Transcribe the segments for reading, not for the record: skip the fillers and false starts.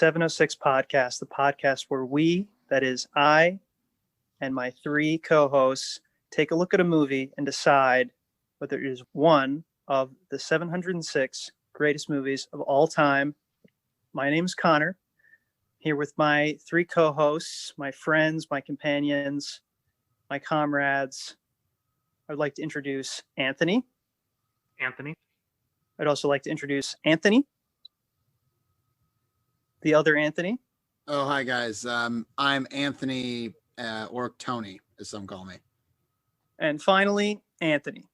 706 podcast, the podcast where we, that is I and my three co-hosts, take a look at a movie and decide whether it is one of the 706 greatest movies of all time. My name is Connor, here with my three co-hosts, my friends, my companions, my comrades. I'd like to introduce Anthony. Anthony. I'd also like to introduce Anthony, the other Anthony. Oh, hi, guys. I'm Anthony, or Tony, as some call me. And finally, Anthony.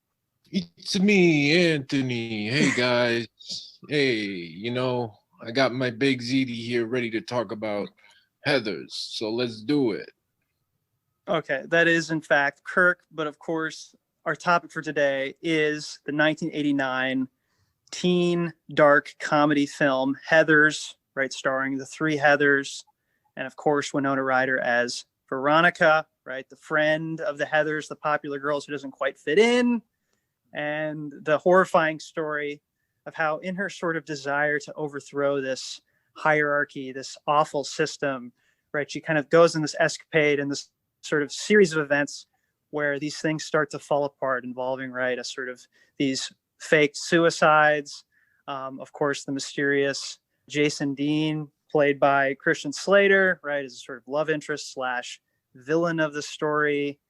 It's me, Anthony. Hey, guys. Hey, I got my big ZD here ready to talk about Heathers, so let's do it. Okay, that is, in fact, Kirk, but of course, our topic for today is the 1989 teen dark comedy film Heathers, right, starring the three Heathers, and of course Winona Ryder as Veronica, right, the friend of the Heathers, the popular girls who doesn't quite fit in, and the horrifying story of how, in her sort of desire to overthrow this hierarchy, this awful system, right, she kind of goes in this escapade and this sort of series of events where these things start to fall apart, involving, right, a sort of these fake suicides. Of course, the mysterious Jason Dean, played by Christian Slater, right, is a sort of love interest slash villain of the story.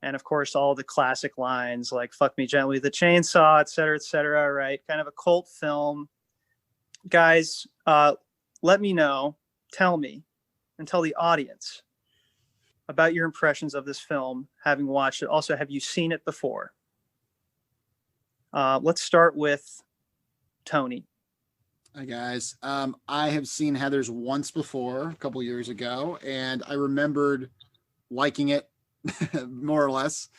And of course, all the classic lines like "fuck me gently with a chainsaw," et cetera, right? Kind of a cult film. Guys, let me know, tell me, and tell the audience about your impressions of this film, having watched it. Also, have you seen it before? Let's start with Tony. Hi, guys. I have seen Heathers once before, a couple years ago, and I remembered liking it more or less.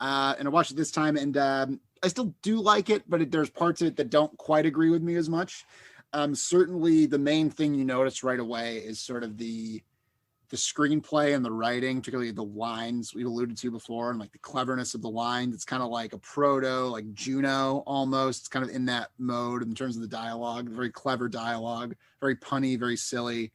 And I watched it this time, and I still do like it, but there's parts of it that don't quite agree with me as much. Certainly, the main thing you notice right away is sort of the screenplay and the writing, particularly the lines we've alluded to before, and like the cleverness of the lines. It's kind of like a proto, like Juno almost. It's kind of in that mode in terms of the dialogue, very clever dialogue, very punny, very silly,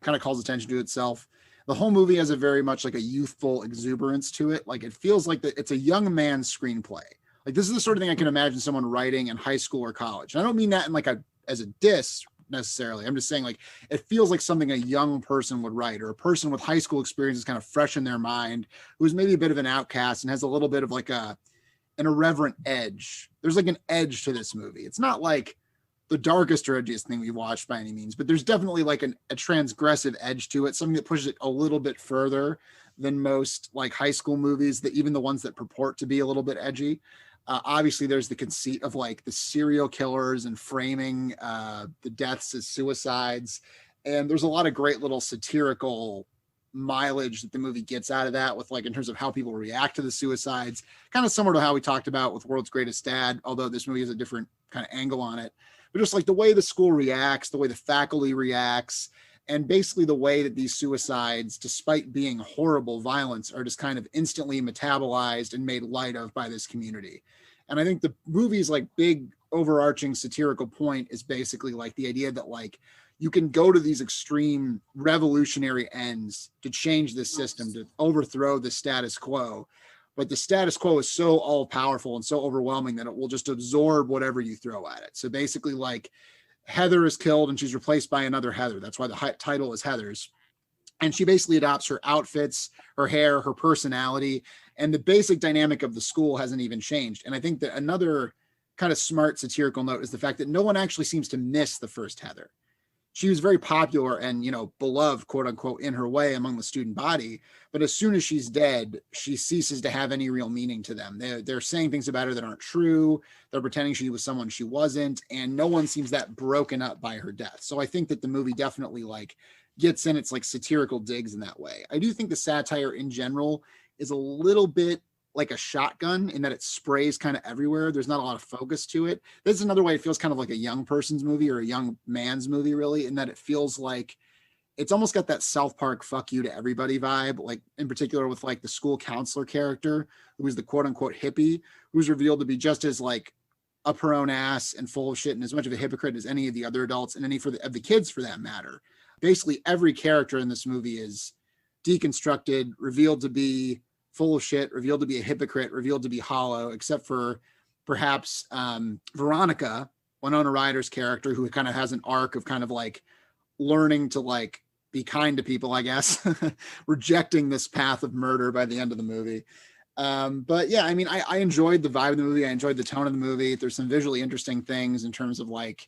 kind of calls attention to itself. The whole movie has a very much like a youthful exuberance to it. Like it feels like it's a young man's screenplay. Like this is the sort of thing I can imagine someone writing in high school or college. And I don't mean that in like as a diss necessarily. I'm just saying like it feels like something a young person would write, or a person with high school experience is kind of fresh in their mind, who's maybe a bit of an outcast and has a little bit of like an irreverent edge. There's like an edge to this movie. It's not like the darkest or edgiest thing we've watched by any means, but there's definitely like a transgressive edge to it, something that pushes it a little bit further than most like high school movies, that even the ones that purport to be a little bit edgy. Obviously, there's the conceit of like the serial killers and framing the deaths as suicides. And there's a lot of great little satirical mileage that the movie gets out of that, with like in terms of how people react to the suicides, kind of similar to how we talked about with World's Greatest Dad, although this movie has a different kind of angle on it. But just like the way the school reacts, the way the faculty reacts, and basically the way that these suicides, despite being horrible violence, are just kind of instantly metabolized and made light of by this community. And I think the movie's like big overarching satirical point is basically like the idea that like you can go to these extreme revolutionary ends to change this system, to overthrow the status quo. But the status quo is so all powerful and so overwhelming that it will just absorb whatever you throw at it. So basically like Heather is killed and she's replaced by another Heather. That's why the title is Heathers. And she basically adopts her outfits, her hair, her personality, and the basic dynamic of the school hasn't even changed. And I think that another kind of smart satirical note is the fact that no one actually seems to miss the first Heather. She was very popular and, beloved, quote unquote, in her way among the student body. But as soon as she's dead, she ceases to have any real meaning to them. They're saying things about her that aren't true. They're pretending she was someone she wasn't. And no one seems that broken up by her death. So I think that the movie definitely like gets in its like satirical digs in that way. I do think the satire in general is a little bit like a shotgun in that it sprays kind of everywhere. There's not a lot of focus to it. This is another way it feels kind of like a young person's movie or a young man's movie, really, in that it feels like it's almost got that South Park fuck you to everybody vibe, like in particular with like the school counselor character, who is the quote unquote hippie, who's revealed to be just as like up her own ass and full of shit and as much of a hypocrite as any of the other adults and any of the kids for that matter. basically every character in this movie is deconstructed, revealed to be full of shit, revealed to be a hypocrite, revealed to be hollow, except for perhaps Veronica, Winona Ryder's character, who kind of has an arc of kind of like learning to like be kind to people, I guess, rejecting this path of murder by the end of the movie. But yeah, I mean, I enjoyed the vibe of the movie. I enjoyed the tone of the movie. There's some visually interesting things in terms of like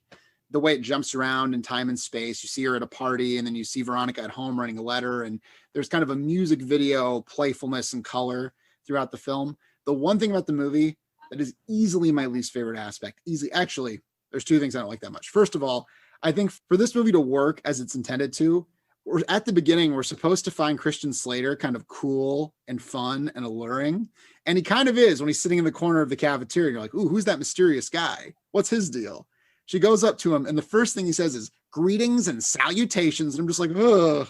the way it jumps around in time and space. You see her at a party, and then you see Veronica at home writing a letter, and there's kind of a music video playfulness and color throughout the film. The one thing about the movie that is easily my least favorite aspect, actually, there's two things I don't like that much. First of all, I think for this movie to work as it's intended to, at the beginning, we're supposed to find Christian Slater kind of cool and fun and alluring. And he kind of is when he's sitting in the corner of the cafeteria. You're like, ooh, who's that mysterious guy? What's his deal? She goes up to him, and the first thing he says is greetings and salutations. And I'm just like, ugh,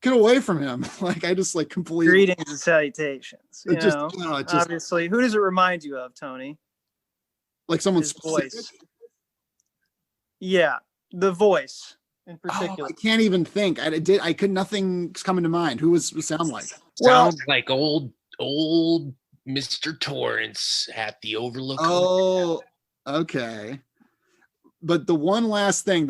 get away from him. Like, I just like completely. Greetings and salutations. You know, obviously, who does it remind you of, Tony? Like someone's voice. Yeah, the voice in particular. I can't even think. I could. Nothing's coming to mind. Who was sound like? Sounds like old Mr. Torrance at the Overlook. Oh, okay. But the one last thing,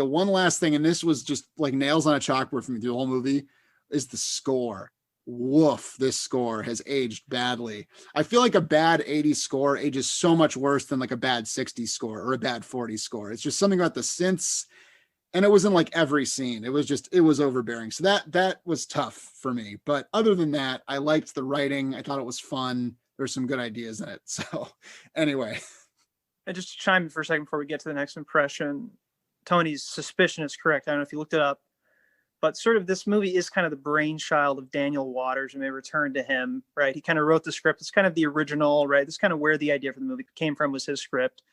and this was just like nails on a chalkboard for me through the whole movie, is the score. Woof, this score has aged badly. I feel like a bad 80s score ages so much worse than like a bad 60s score or a bad 40s score. It's just something about the synths, and it was in like every scene. It was overbearing. So that was tough for me. But other than that, I liked the writing. I thought it was fun. There's some good ideas in it. So anyway. And just to chime in for a second before we get to the next impression, Tony's suspicion is correct. I don't know if you looked it up, but sort of this movie is kind of the brainchild of Daniel Waters, and they return to him, right? He kind of wrote the script. It's kind of the original, right? This is kind of where the idea for the movie came from, was his script,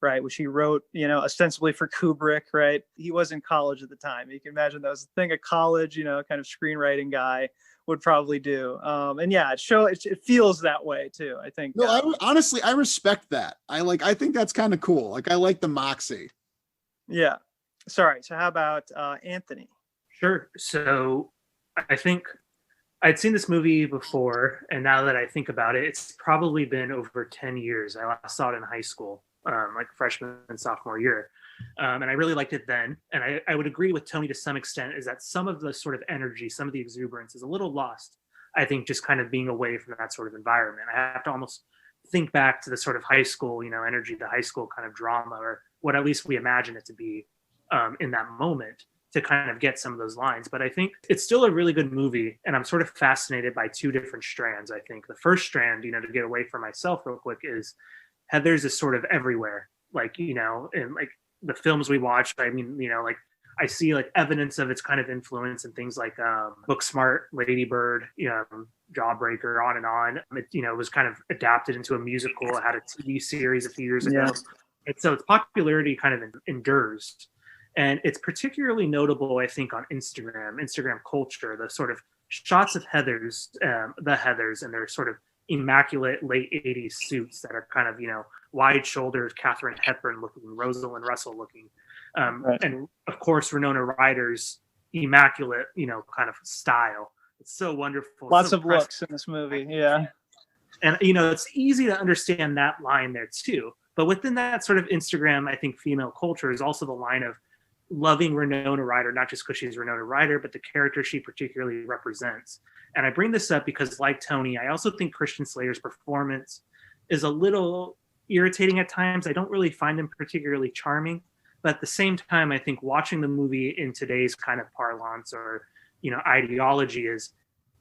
right? Which he wrote, ostensibly for Kubrick, right? He was in college at the time. You can imagine that was the thing a college, kind of screenwriting guy would probably do. And yeah, it feels that way too, I think. No, honestly, I respect that. I think that's kind of cool. Like, I like the moxie. Yeah. Sorry. So how about Anthony? Sure. So I think I'd seen this movie before, and now that I think about it, it's probably been over 10 years. I last saw it in high school, like freshman and sophomore year. And I really liked it then. And I would agree with Tony to some extent, is that some of the sort of energy, some of the exuberance is a little lost, I think, just kind of being away from that sort of environment. I have to almost think back to the sort of high school, energy, the high school kind of drama, or what at least we imagine it to be in that moment, to kind of get some of those lines. But I think it's still a really good movie, and I'm sort of fascinated by two different strands. I think the first strand, to get away from myself real quick, is Heather's is sort of everywhere, like, and like the films we watch. I mean, like I see like evidence of its kind of influence in things like Booksmart, Lady Bird, Jawbreaker, on and on. It was kind of adapted into a musical. It had a TV series a few years ago. And so its popularity kind of endures. And it's particularly notable, I think, on Instagram culture, the sort of shots of the Heathers and their sort of immaculate late 80s suits that are kind of, wide shoulders, Katharine Hepburn looking, Rosalind Russell looking. Right. And of course, Winona Ryder's immaculate, kind of style. It's so wonderful. Lots of looks in this movie. Yeah. And, it's easy to understand that line there too. But within that sort of Instagram, I think, female culture is also the line of loving Winona Ryder, not just because she's Winona Ryder, but the character she particularly represents. And I bring this up because, like Tony, I also think Christian Slater's performance is a little irritating at times. I don't really find him particularly charming. But at the same time, I think watching the movie in today's kind of parlance or, ideology,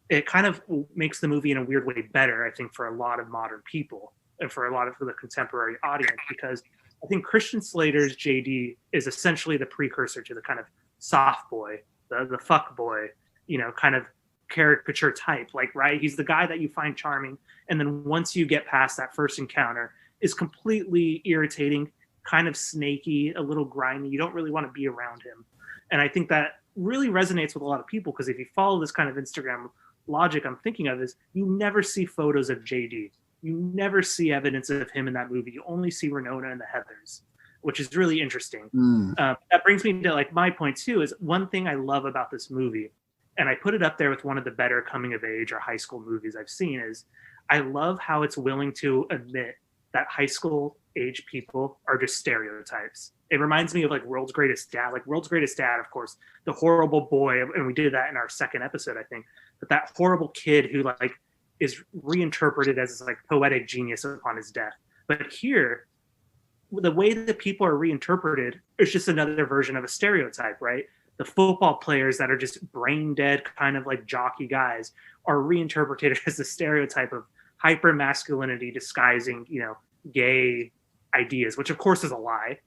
it kind of makes the movie in a weird way better, I think, for a lot of modern people and for the contemporary audience, because I think Christian Slater's JD is essentially the precursor to the kind of soft boy, the fuck boy, kind of caricature type. Like, right, he's the guy that you find charming, and then once you get past that first encounter, is completely irritating, kind of snaky, a little grimy. You don't really want to be around him. And I think that really resonates with a lot of people, because if you follow this kind of Instagram logic I'm thinking of, is you never see photos of JD. You never see evidence of him in that movie. You only see Winona and the Heathers. which is really interesting. Mm. That brings me to like my point too, is one thing I love about this movie, and I put it up there with one of the better coming of age or high school movies I've seen, is I love how it's willing to admit that high school age people are just stereotypes. It reminds me of like World's Greatest Dad. Like World's Greatest Dad, of course, the horrible boy, and we did that in our second episode, I think. But that horrible kid who like is reinterpreted as this like poetic genius upon his death. But here, the way that people are reinterpreted is just another version of a stereotype, right? The football players that are just brain dead, kind of like jockey guys, are reinterpreted as the stereotype of hyper masculinity disguising, you know, gay ideas, which of course is a lie.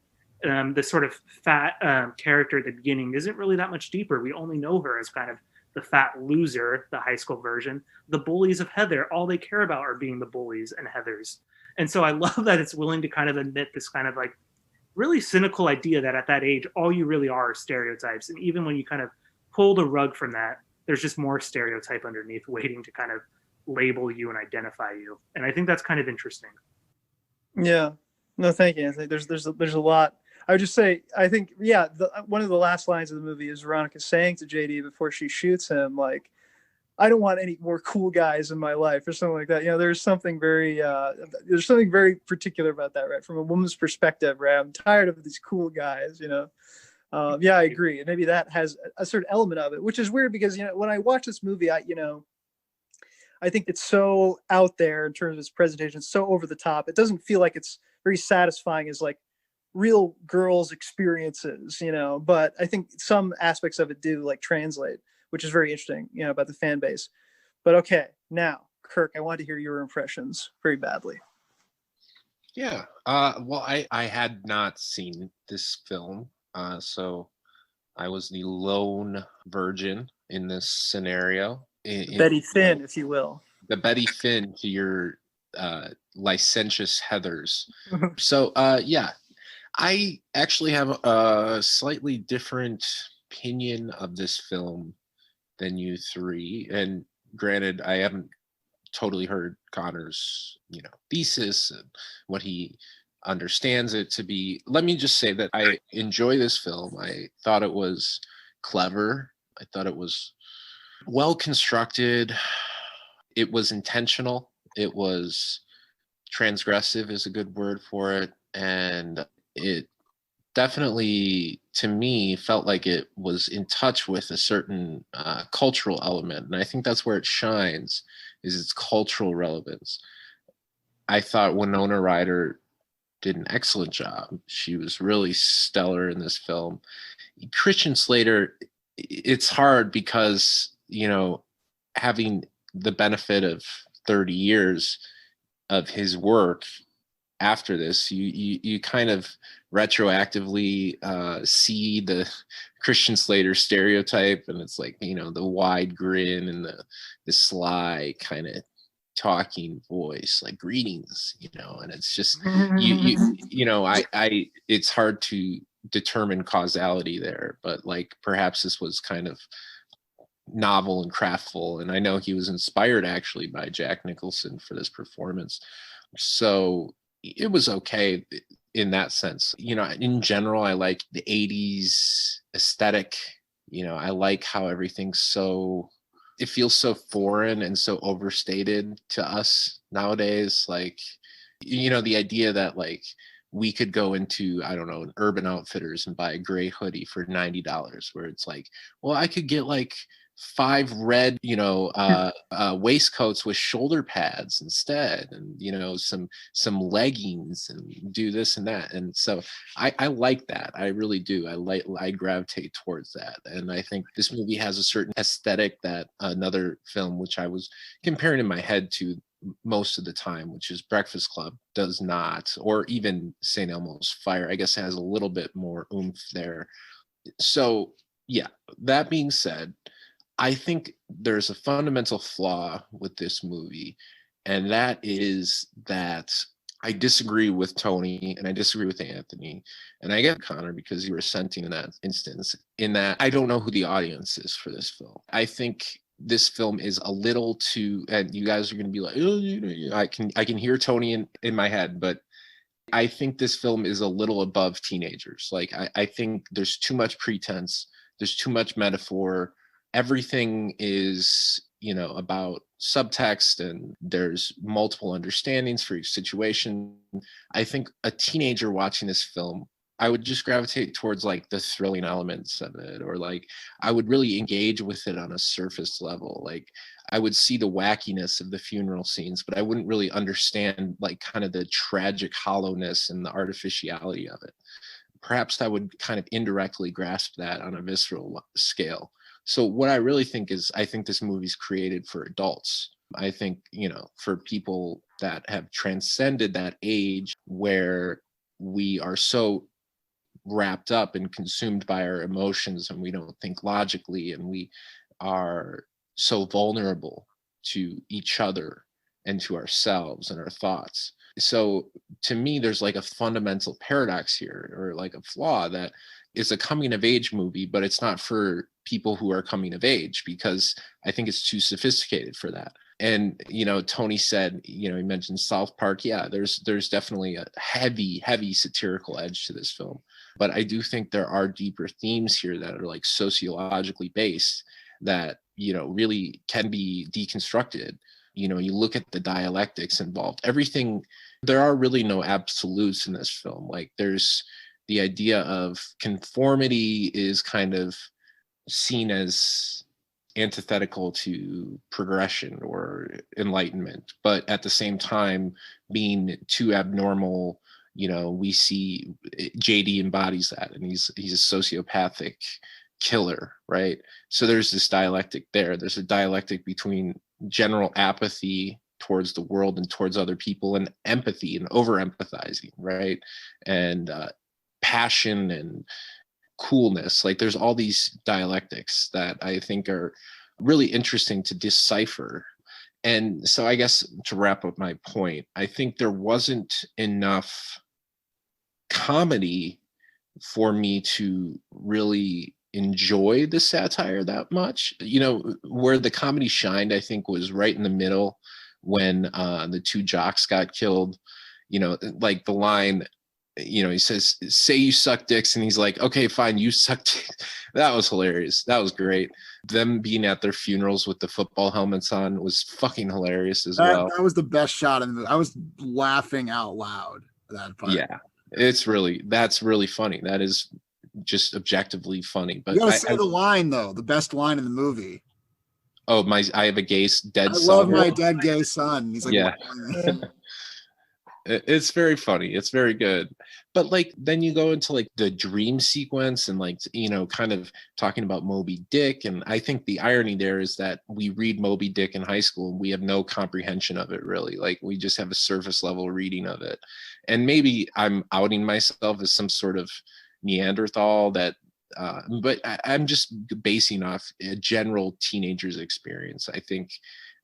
The sort of fat character at the beginning isn't really that much deeper. We only know her as kind of the fat loser, the high school version. The bullies of Heather, all they care about are being the bullies and Heathers. And so I love that it's willing to kind of admit this kind of like really cynical idea that at that age, all you really are stereotypes. And even when you kind of pull the rug from that, there's just more stereotype underneath waiting to kind of label you and identify you. And I think that's kind of interesting. Yeah. No, thank you. I think there's a lot. I would just say, I think, yeah, one of the last lines of the movie is Veronica saying to JD before she shoots him, like, I don't want any more cool guys in my life or something like that. You know, there's something very particular about that, right? From a woman's perspective, right? I'm tired of these cool guys, you know? Yeah, I agree. And maybe that has a certain element of it, which is weird because, you know, when I watch this movie, I think it's so out there in terms of its presentation. It's so over the top. It doesn't feel like it's very satisfying as like real girls' experiences, you know, but I think some aspects of it do like translate, which is very interesting, you know, about the fan base. But okay, now, Kirk, I want to hear your impressions very badly. Yeah. Well, I had not seen this film, so I was the lone virgin in this scenario. Betty Finn, if you will. The Betty Finn to your licentious Heathers. So, yeah, I actually have a slightly different opinion of this film than you three. And granted, I haven't totally heard Connor's, you know, thesis and what he understands it to be. Let me just say that I enjoy this film. I thought it was clever. I thought it was well constructed. It was intentional. It was transgressive is a good word for it. And it definitely, to me, felt like it was in touch with a certain cultural element. And I think that's where it shines, is its cultural relevance. I thought Winona Ryder did an excellent job. She was really stellar in this film. Christian Slater, it's hard because, you know, having the benefit of 30 years of his work after this, you kind of retroactively see the Christian Slater stereotype, and it's like, you know, the wide grin and the sly kind of talking voice, like greetings, you know, and it's just you know, I it's hard to determine causality there, but like perhaps this was kind of novel and craftful, and I know he was inspired actually by Jack Nicholson for this performance, so it was okay in that sense. You know, in general, I like the 80s aesthetic. You know, I like how everything's so, it feels so foreign and so overstated to us nowadays. Like, you know, the idea that like we could go into, I don't know, an Urban Outfitters and buy a gray hoodie for $90, where it's like, well, I could get like 5 red, you know, waistcoats with shoulder pads instead, and you know, some leggings, and do this and that. And so I like that. I really do. I gravitate towards that. And I think this movie has a certain aesthetic that another film, which I was comparing in my head to most of the time, which is Breakfast Club, does not, or even St. Elmo's Fire, I guess, has a little bit more oomph there. So yeah, that being said, I think there's a fundamental flaw with this movie, and that is that I disagree with Tony and I disagree with Anthony, and I get Connor because you were assenting in that instance, in that I don't know who the audience is for this film. I think this film is a little too, and you guys are going to be like, oh, you know, I can hear Tony in my head, but I think this film is a little above teenagers. Like I think there's too much pretense, there's too much metaphor. Everything is, you know, about subtext, and there's multiple understandings for each situation. I think a teenager watching this film, I would just gravitate towards like the thrilling elements of it, or like I would really engage with it on a surface level. Like I would see the wackiness of the funeral scenes, but I wouldn't really understand like kind of the tragic hollowness and the artificiality of it. Perhaps I would kind of indirectly grasp that on a visceral scale. So what I really think is, I think this movie's created for adults. I think, you know, for people that have transcended that age where we are so wrapped up and consumed by our emotions, and we don't think logically, and we are so vulnerable to each other and to ourselves and our thoughts. So to me, there's like a fundamental paradox here, or like a flaw, that is a coming of age movie, but it's not for people who are coming of age, because I think it's too sophisticated for that. And, you know, Tony said, you know, he mentioned South Park. Yeah, there's definitely a heavy satirical edge to this film. But I do think there are deeper themes here that are like sociologically based, that, you know, really can be deconstructed. You know, you look at the dialectics involved, everything, there are really no absolutes in this film. Like there's the idea of conformity is kind of seen as antithetical to progression or enlightenment, but at the same time being too abnormal, you know, we see JD embodies that, and he's a sociopathic killer, right? So there's this dialectic there. There's a dialectic between general apathy towards the world and towards other people, and empathy and over empathizing, right? And passion and coolness. Like there's all these dialectics that I think are really interesting to decipher. And so I guess to wrap up my point, I think there wasn't enough comedy for me to really enjoy the satire that much. You know, where the comedy shined, I think, was right in the middle when the two jocks got killed. You know, like the line, you know, he says, "Say you suck dicks," and he's like, "Okay, fine, you suck dicks." That was hilarious. That was great. Them being at their funerals with the football helmets on was fucking hilarious as well. That was the best shot in the movie. I was laughing out loud at that part. Yeah, that's really funny. That is just objectively funny. But you gotta say the line though, the best line in the movie. Oh, I have a gay dead son. I love my dead gay son. He's like, yeah. It's very funny. It's very good. But like then you go into like the dream sequence, and like, you know, kind of talking about Moby Dick. And I think the irony there is that we read Moby Dick in high school and we have no comprehension of it really. Like we just have a surface level reading of it. And maybe I'm outing myself as some sort of Neanderthal that but I'm just basing off a general teenager's experience. I think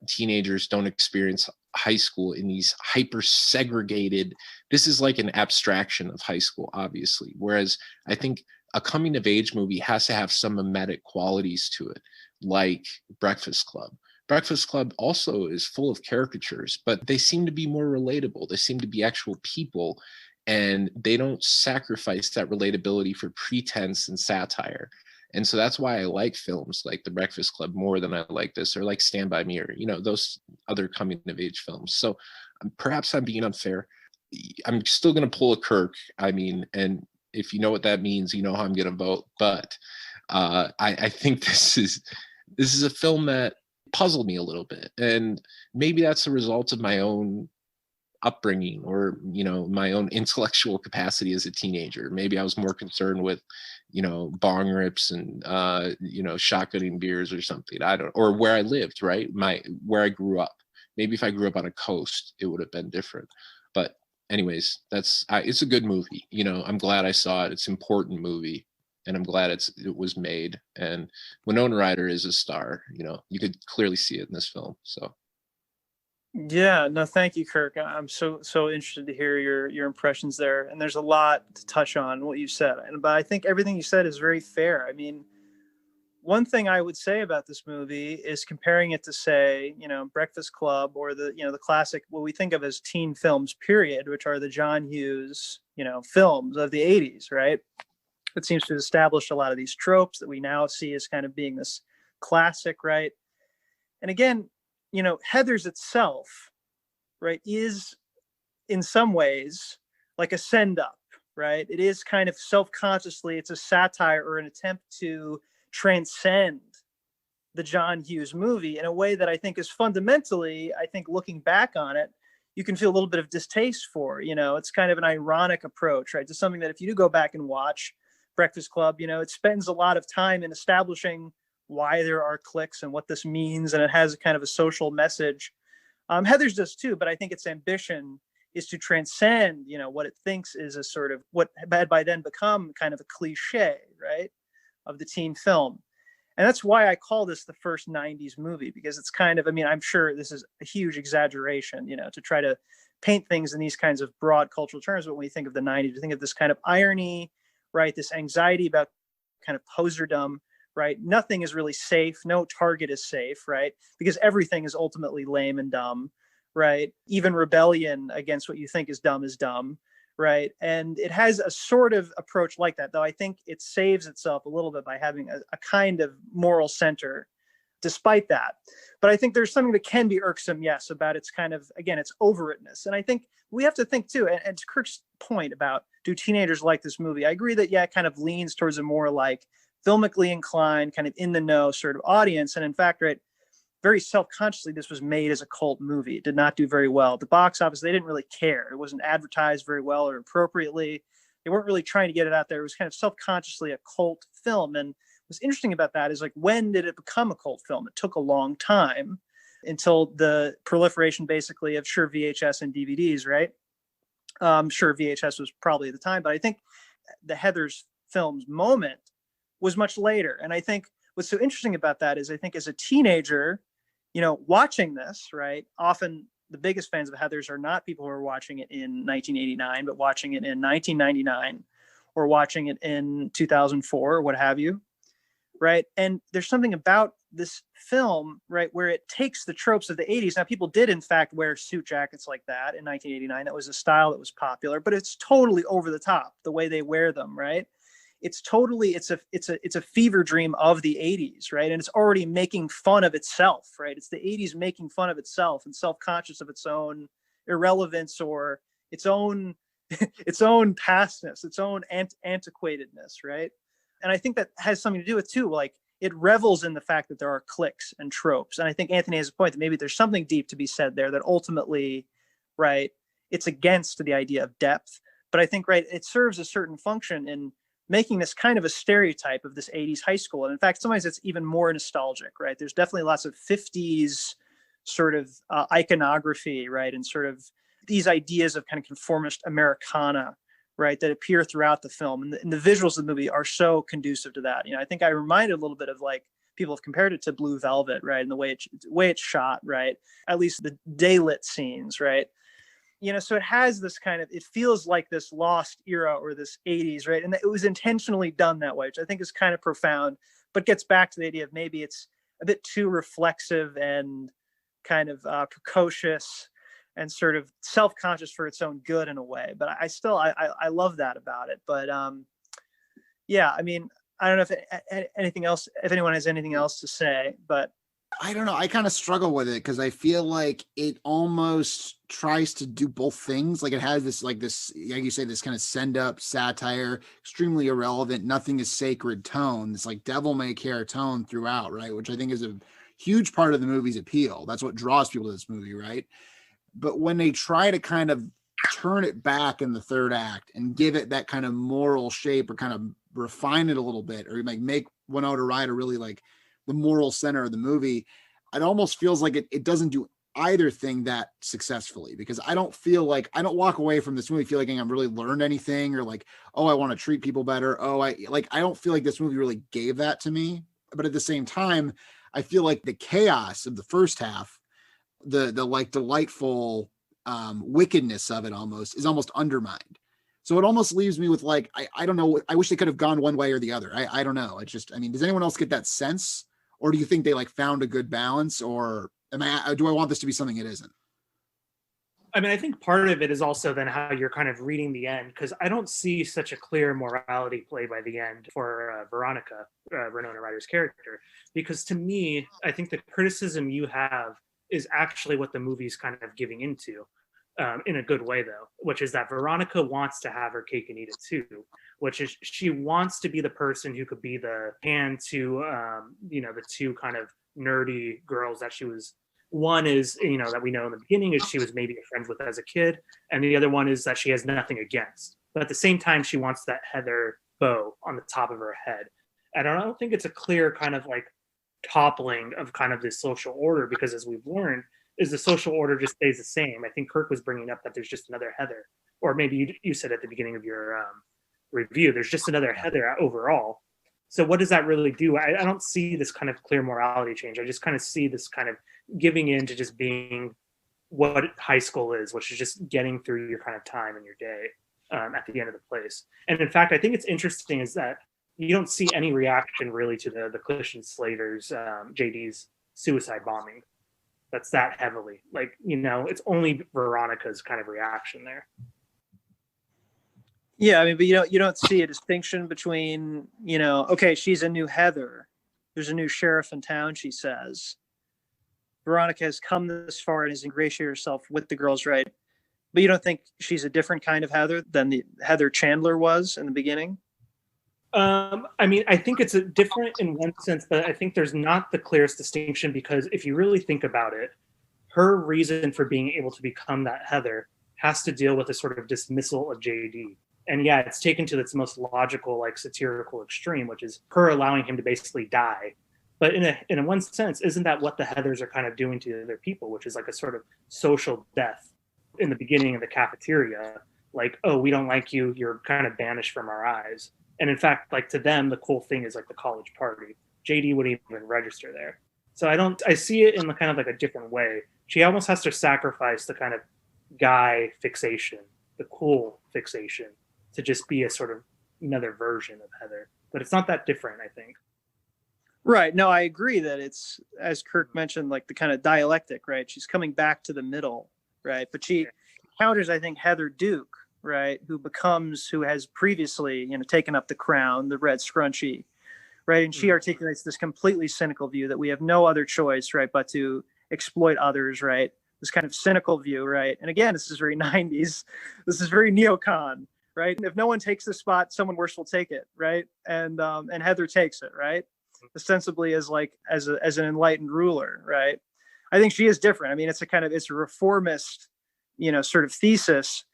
teenagers don't experience high school in these hyper segregated, this is like an abstraction of high school, obviously. Whereas I think a coming of age movie has to have some mimetic qualities to it, like Breakfast Club. Breakfast Club also is full of caricatures, but they seem to be more relatable. They seem to be actual people, and they don't sacrifice that relatability for pretense and satire. And so that's why I like films like The Breakfast Club more than I like this, or like Stand By Me, or, you know, those other coming of age films. So perhaps I'm being unfair. I'm still going to pull a Kirk. I mean, and if you know what that means, you know how I'm going to vote. But I think this is a film that puzzled me a little bit. And maybe that's a result of my own upbringing, or, you know, my own intellectual capacity as a teenager. Maybe I was more concerned with, you know, bong rips and you know, shotgunning beers or something. I don't, or where I lived, right? Where I grew up. Maybe if I grew up on a coast, it would have been different. But anyways, it's a good movie. You know, I'm glad I saw it. It's an important movie, and I'm glad it was made. And Winona Ryder is a star. You know, you could clearly see it in this film. So yeah, no, thank you, Kirk. I'm so interested to hear your impressions there. And there's a lot to touch on what you said, but I think everything you said is very fair. I mean, one thing I would say about this movie is comparing it to, say, Breakfast Club, or the classic, what we think of as teen films, period, which are the John Hughes, films of the 80s, right? It seems to establish a lot of these tropes that we now see as kind of being this classic, right? And again, Heathers itself, right, is in some ways like a send up, right? It is kind of self-consciously, it's a satire or an attempt to transcend the John Hughes movie in a way that I think is fundamentally, I think looking back on it, you can feel a little bit of distaste for. It's kind of an ironic approach, right, to something that if you do go back and watch Breakfast Club, it spends a lot of time in establishing why there are cliques and what this means, and it has a kind of a social message. Heathers does too, but I think its ambition is to transcend, what it thinks is a sort of what had by then become kind of a cliche, right, of the teen film. And that's why I call this the first 90s movie, because it's kind of, I'm sure this is a huge exaggeration, to try to paint things in these kinds of broad cultural terms. But when we think of the 90s, we think of this kind of irony, right, this anxiety about kind of poserdom, right? Nothing is really safe. No target is safe, right? Because everything is ultimately lame and dumb, right? Even rebellion against what you think is dumb, right? And it has a sort of approach like that, though I think it saves itself a little bit by having a kind of moral center despite that. But I think there's something that can be irksome, yes, about its kind of, again, its overitness. And I think we have to think too, and to Kirk's point about, do teenagers like this movie? I agree that, yeah, it kind of leans towards a more like filmically inclined, kind of in the know sort of audience. And in fact, right, very self-consciously, this was made as a cult movie. It did not do very well. At the box office, they didn't really care. It wasn't advertised very well or appropriately. They weren't really trying to get it out there. It was kind of self-consciously a cult film. And what's interesting about that is, like, when did it become a cult film? It took a long time until the proliferation basically of VHS and DVDs, right? Sure, VHS was probably at the time, but I think the Heathers films moment was much later. And I think what's so interesting about that is, I think as a teenager, watching this, right, often the biggest fans of Heathers are not people who are watching it in 1989, but watching it in 1999 or watching it in 2004 or what have you, right? And there's something about this film, right, where it takes the tropes of the 80s. Now, people did in fact wear suit jackets like that in 1989. That was a style that was popular, but it's totally over the top the way they wear them, right? It's totally, it's a fever dream of the 80s, right? And it's already making fun of itself, right? It's the 80s making fun of itself and self-conscious of its own irrelevance or its own its own pastness, its own antiquatedness, right? And I think that has something to do with too, like, it revels in the fact that there are cliques and tropes. And I think Anthony has a point that maybe there's something deep to be said there, that ultimately, right, it's against the idea of depth. But I think, right, it serves a certain function in making this kind of a stereotype of this 80s high school. And in fact, sometimes it's even more nostalgic, right? There's definitely lots of 50s sort of iconography, right? And sort of these ideas of kind of conformist Americana, right, that appear throughout the film. And the visuals of the movie are so conducive to that. I think I reminded a little bit of, like, people have compared it to Blue Velvet, right? And the way it's shot, right? At least the daylit scenes, right? So it has this kind of, it feels like this lost era or this 80s, right? And it was intentionally done that way, which I think is kind of profound, but gets back to the idea of maybe it's a bit too reflexive and kind of precocious and sort of self-conscious for its own good in a way. But I still, I love that about it. But yeah, I mean, I don't know if anything else, if anyone has anything else to say, but I don't know. I kind of struggle with it because I feel like it almost tries to do both things. Like, it has this, like you say, this kind of send up satire, extremely irrelevant, nothing is sacred tone, this like devil may care tone throughout, right? Which I think is a huge part of the movie's appeal. That's what draws people to this movie, right? But when they try to kind of turn it back in the third act and give it that kind of moral shape or kind of refine it a little bit, or like make Winona Ryder really like the moral center of the movie, it almost feels like it doesn't do either thing that successfully, because I don't walk away from this movie feeling like I've really learned anything, or like, oh, I want to treat people better. I don't feel like this movie really gave that to me. But at the same time, I feel like the chaos of the first half, the like delightful wickedness of it is almost undermined. So it almost leaves me with like, I don't know. I wish they could have gone one way or the other. I don't know. It's just, I mean, does anyone else get that sense? Or do you think they like found a good balance, or do I want this to be something it isn't? I mean, I think part of it is also then how you're kind of reading the end, because I don't see such a clear morality play by the end for Veronica, Winona Ryder's character. Because to me, I think the criticism you have is actually what the movie's kind of giving into, in a good way, though, which is that Veronica wants to have her cake and eat it too, which is she wants to be the person who could be the hand to, the two kind of nerdy girls that she was. One is, that we know in the beginning is she was maybe friends with as a kid, and the other one is that she has nothing against. But at the same time, she wants that Heather bow on the top of her head. And I don't think it's a clear kind of like toppling of kind of this social order, because as we've learned, is the social order just stays the same. I think Kirk was bringing up that there's just another Heather, or maybe you said at the beginning of your review, there's just another Heather overall. So what does that really do? I don't see this kind of clear morality change. I just kind of see this kind of giving in to just being what high school is, which is just getting through your kind of time and your day at the end of the place. And in fact, I think it's interesting is that you don't see any reaction really to the Christian Slater's, JD's suicide bombing. That's that heavily. Like, it's only Veronica's kind of reaction there. Yeah, I mean, but you don't see a distinction between, okay, she's a new Heather. There's a new sheriff in town, she says. Veronica has come this far and has ingratiated herself with the girls, right? But you don't think she's a different kind of Heather than the Heather Chandler was in the beginning? I mean, I think it's a different in one sense, but I think there's not the clearest distinction, because if you really think about it, her reason for being able to become that Heather has to deal with a sort of dismissal of JD. And yeah, it's taken to its most logical, like satirical extreme, which is her allowing him to basically die. But in one sense, isn't that what the Heathers are kind of doing to other people, which is like a sort of social death in the beginning of the cafeteria? Like, oh, we don't like you. You're kind of banished from our eyes. And in fact, like to them, the cool thing is like the college party. JD wouldn't even register there. So I see it in the kind of like a different way. She almost has to sacrifice the kind of guy fixation, the cool fixation, to just be a sort of another version of Heather. But it's not that different, I think. Right. No, I agree that it's, as Kirk mentioned, like the kind of dialectic, right? She's coming back to the middle, right? But she encounters, I think, Heather Duke, right? Who has previously, taken up the crown, the red scrunchie, right? And she articulates this completely cynical view that we have no other choice, right, but to exploit others, right? This kind of cynical view, right? And again, this is very 90s. This is very neocon, right? And if no one takes the spot, someone worse will take it, right? And Heather takes it, right? Ostensibly as an enlightened ruler, right? I think she is different. I mean, it's a reformist, sort of thesis,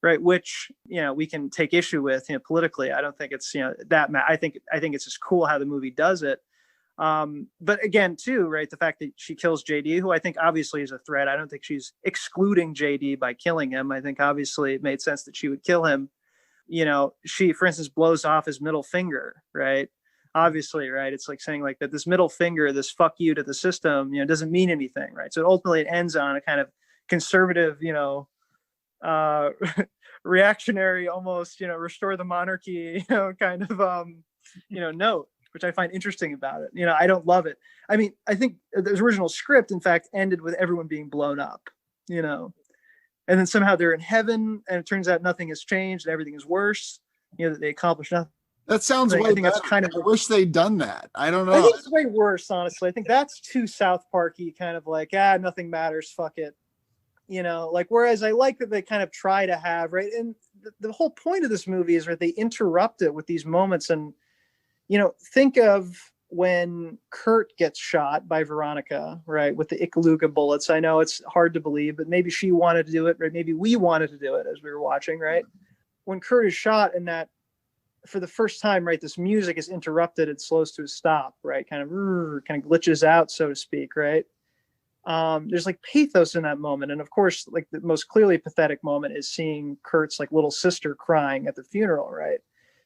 right? Which, we can take issue with, politically. I don't think it's, I think it's just cool how the movie does it. But again, too, right, the fact that she kills JD, who I think obviously is a threat. I don't think she's excluding JD by killing him. I think obviously it made sense that she would kill him. She, for instance, blows off his middle finger, right? Obviously, right? It's like saying like that this middle finger, this fuck you to the system, doesn't mean anything, right? So ultimately it ends on a kind of conservative, reactionary, almost, restore the monarchy, kind of, note, which I find interesting about it. I don't love it. I mean, I think the original script, in fact, ended with everyone being blown up, and then somehow they're in heaven and it turns out nothing has changed and everything is worse, that they accomplished nothing. That sounds way better. That's kind of, I wish they'd done that. I don't know. I think it's way worse, honestly. I think that's too South Parky, kind of like, nothing matters, fuck it. Whereas I like that they kind of try to have, right? And the whole point of this movie is that they interrupt it with these moments. And, think of when Kurt gets shot by Veronica, right? With the Ikaluga bullets. I know it's hard to believe, but maybe she wanted to do it, right? Maybe we wanted to do it as we were watching, right? When Kurt is shot and that, for the first time, right, this music is interrupted. It slows to a stop, right? Kind of glitches out, so to speak, right? There's like pathos in that moment. And of course, like the most clearly pathetic moment is seeing Kurt's like little sister crying at the funeral, right?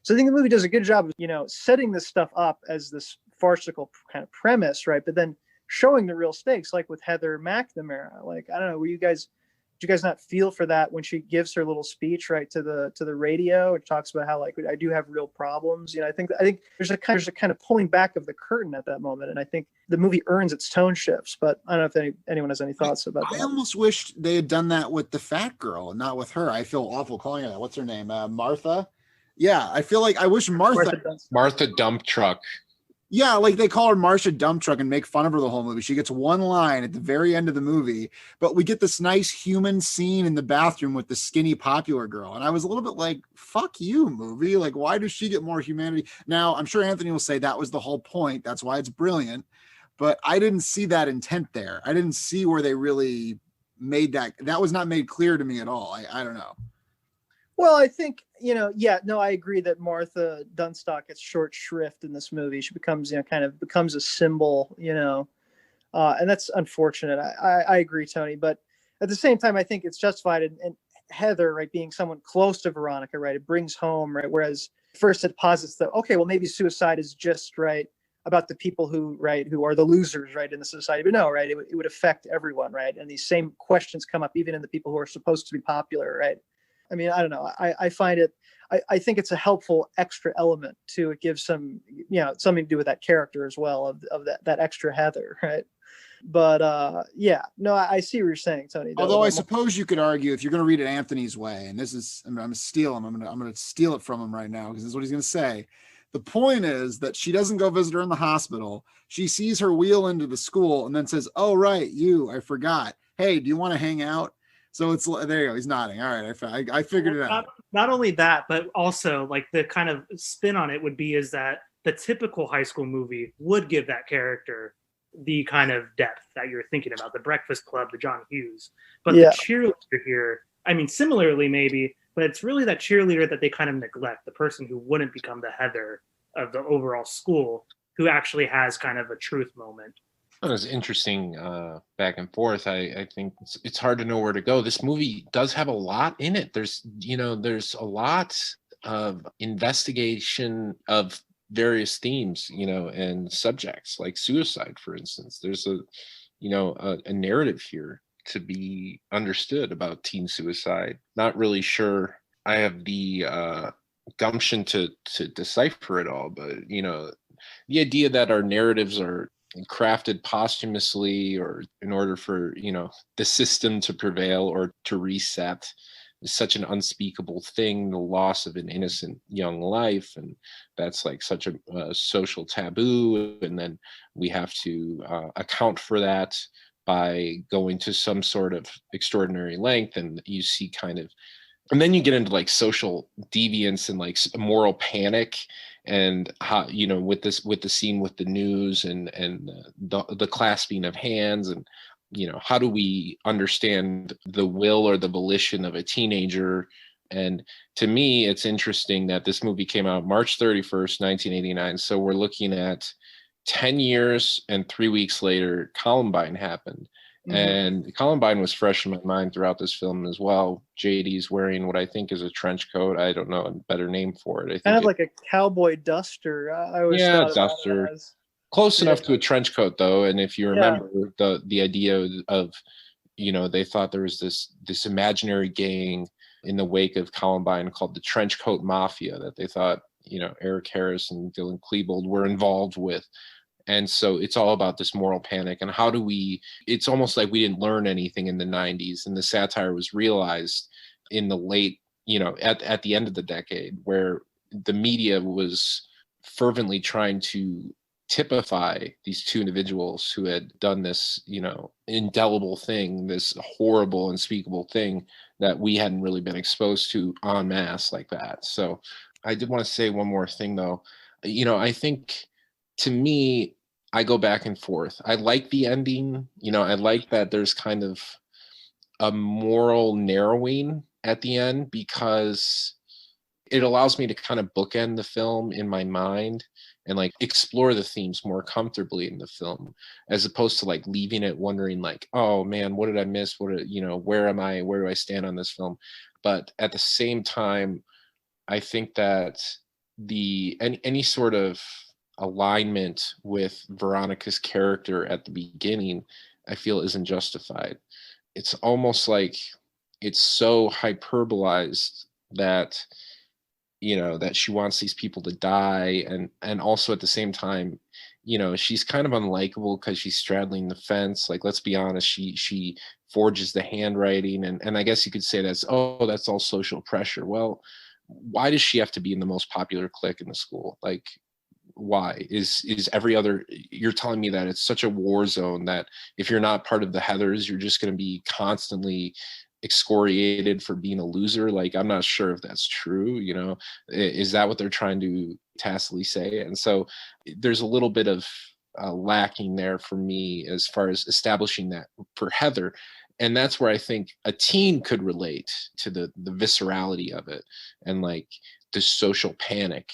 So I think the movie does a good job of, setting this stuff up as this farcical kind of premise, right? But then showing the real stakes, like with Heather McNamara. Like, I don't know, were you guys you guys not feel for that when she gives her little speech right to the radio? It talks about how like I do have real problems. I think there's a kind of pulling back of the curtain at that moment, and I think the movie earns its tone shifts. But I don't know if anyone has any thoughts about that. I almost wished they had done that with the fat girl and not with her. I feel awful calling her that. What's her name? Martha. Yeah, I feel like I wish Martha Dump Truck. Yeah, like they call her Marcia Dump Truck and make fun of her the whole movie. She gets one line at the very end of the movie, but we get this nice human scene in the bathroom with the skinny popular girl. And I was a little bit like, fuck you, movie. Like, why does she get more humanity? Now, I'm sure Anthony will say that was the whole point. That's why it's brilliant. But I didn't see that intent there. I didn't see where they really made that. That was not made clear to me at all. I don't know. Well, I think, I agree that Martha Dunstock gets short shrift in this movie. She becomes, kind of becomes a symbol, and that's unfortunate. I agree, Tony. But at the same time, I think it's justified. And Heather, right, being someone close to Veronica, right, it brings home, right. Whereas first it posits that, okay, well, maybe suicide is just, right, about the people who are the losers, right, in the society. But no, right, it would affect everyone, right. And these same questions come up even in the people who are supposed to be popular, right. I mean, I don't know. I find it, I think it's a helpful extra element to it gives some, something to do with that character as well of that extra Heather, right? But I see what you're saying, Tony. Although I suppose you could argue if you're going to read it Anthony's way, and this is, I'm going to steal him. I'm going to steal it from him right now because this is what he's going to say. The point is that she doesn't go visit her in the hospital. She sees her wheel into the school and then says, "Oh, right, I forgot. Hey, do you want to hang out?" So it's there you go. He's nodding. All right, I figured it out. Not only that, but also like the kind of spin on it would be is that the typical high school movie would give that character the kind of depth that you're thinking about, the Breakfast Club, the John Hughes. But the cheerleader here, I mean, similarly maybe, but it's really that cheerleader that they kind of neglect, the person who wouldn't become the Heather of the overall school, who actually has kind of a truth moment. It was interesting back and forth. I think it's hard to know where to go. This movie does have a lot in it. There's a lot of investigation of various themes, and subjects like suicide, for instance. There's a narrative here to be understood about teen suicide. Not really sure I have the gumption to decipher it all, but the idea that our narratives are crafted posthumously or in order for the system to prevail or to reset is such an unspeakable thing, the loss of an innocent young life, and that's like such a social taboo, and then we have to account for that by going to some sort of extraordinary length, and you see and then you get into like social deviance and like moral panic, and how with the scene with the news and the clasping of hands, and how do we understand the will or the volition of a teenager? And to me, it's interesting that this movie came out March 31st, 1989. So we're looking at 10 years and 3 weeks later, Columbine happened. Mm-hmm. And Columbine was fresh in my mind throughout this film as well. JD's wearing what I think is a trench coat. I don't know a better name for it. I think kind of like a cowboy duster. I always thought duster. About it as, close enough to a trench coat, though. And if you remember the idea of, they thought there was this imaginary gang in the wake of Columbine called the Trench Coat Mafia that they thought, Eric Harris and Dylan Klebold were involved with. And so it's all about this moral panic and how do it's almost like we didn't learn anything in the 90s, and the satire was realized in the late, at the end of the decade, where the media was fervently trying to typify these two individuals who had done this, indelible thing, this horrible, unspeakable thing that we hadn't really been exposed to en masse like that. So I did want to say one more thing, though. I think, to me, I go back and forth. I like the ending. I like that there's kind of a moral narrowing at the end, because it allows me to kind of bookend the film in my mind and like explore the themes more comfortably in the film, as opposed to like leaving it wondering like, oh man, what did I miss? Where am I? Where do I stand on this film? But at the same time, I think that any sort of alignment with Veronica's character at the beginning, I feel isn't justified. It's almost like it's so hyperbolized that, you know, that she wants these people to die, and also at the same time, you know, she's kind of unlikable because she's straddling the fence. Like, let's be honest, she forges the handwriting, and I guess you could say that's, oh, that's all social pressure. Well, why does she have to be in the most popular clique in the school? Like, why is every other, you're telling me that it's such a war zone that if you're not part of the Heathers, you're just going to be constantly excoriated for being a loser? Like, I'm not sure if that's true. You know, is that what they're trying to tacitly say? And so there's a little bit of lacking there for me as far as establishing that for Heather. And that's where I think a teen could relate to the viscerality of it, and like the social panic.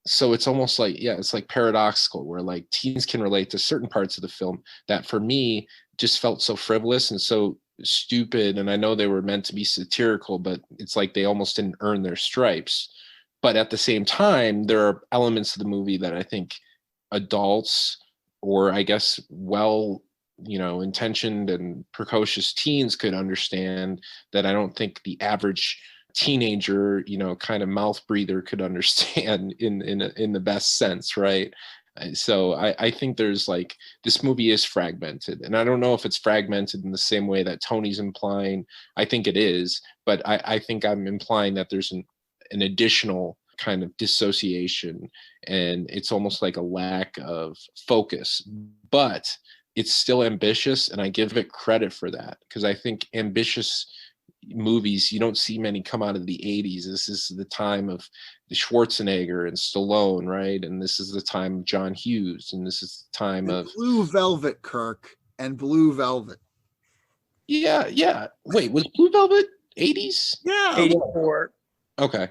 So it's almost like, yeah, it's like paradoxical, where like teens can relate to certain parts of the film that for me just felt so frivolous and so stupid. And I know they were meant to be satirical, but it's like they almost didn't earn their stripes. But at the same time, there are elements of the movie that I think adults, or I guess, well, you know, intentioned and precocious teens could understand, that I don't think the average teenager, you know, kind of mouth breather could understand in the best sense, right? So I think there's like, this movie is fragmented, and I don't know if it's fragmented in the same way that Tony's implying. I think it is, but I think I'm implying that there's an additional kind of dissociation, and it's almost like a lack of focus, but it's still ambitious, and I give it credit for that, because I think ambitious movies, you don't see many come out of the 80s. This is the time of the Schwarzenegger and Stallone, right? And this is the time of John Hughes, and this is the time of Blue Velvet, Kirk, and Blue Velvet. Yeah. Wait, was Blue Velvet 80s? Yeah. 84. Okay.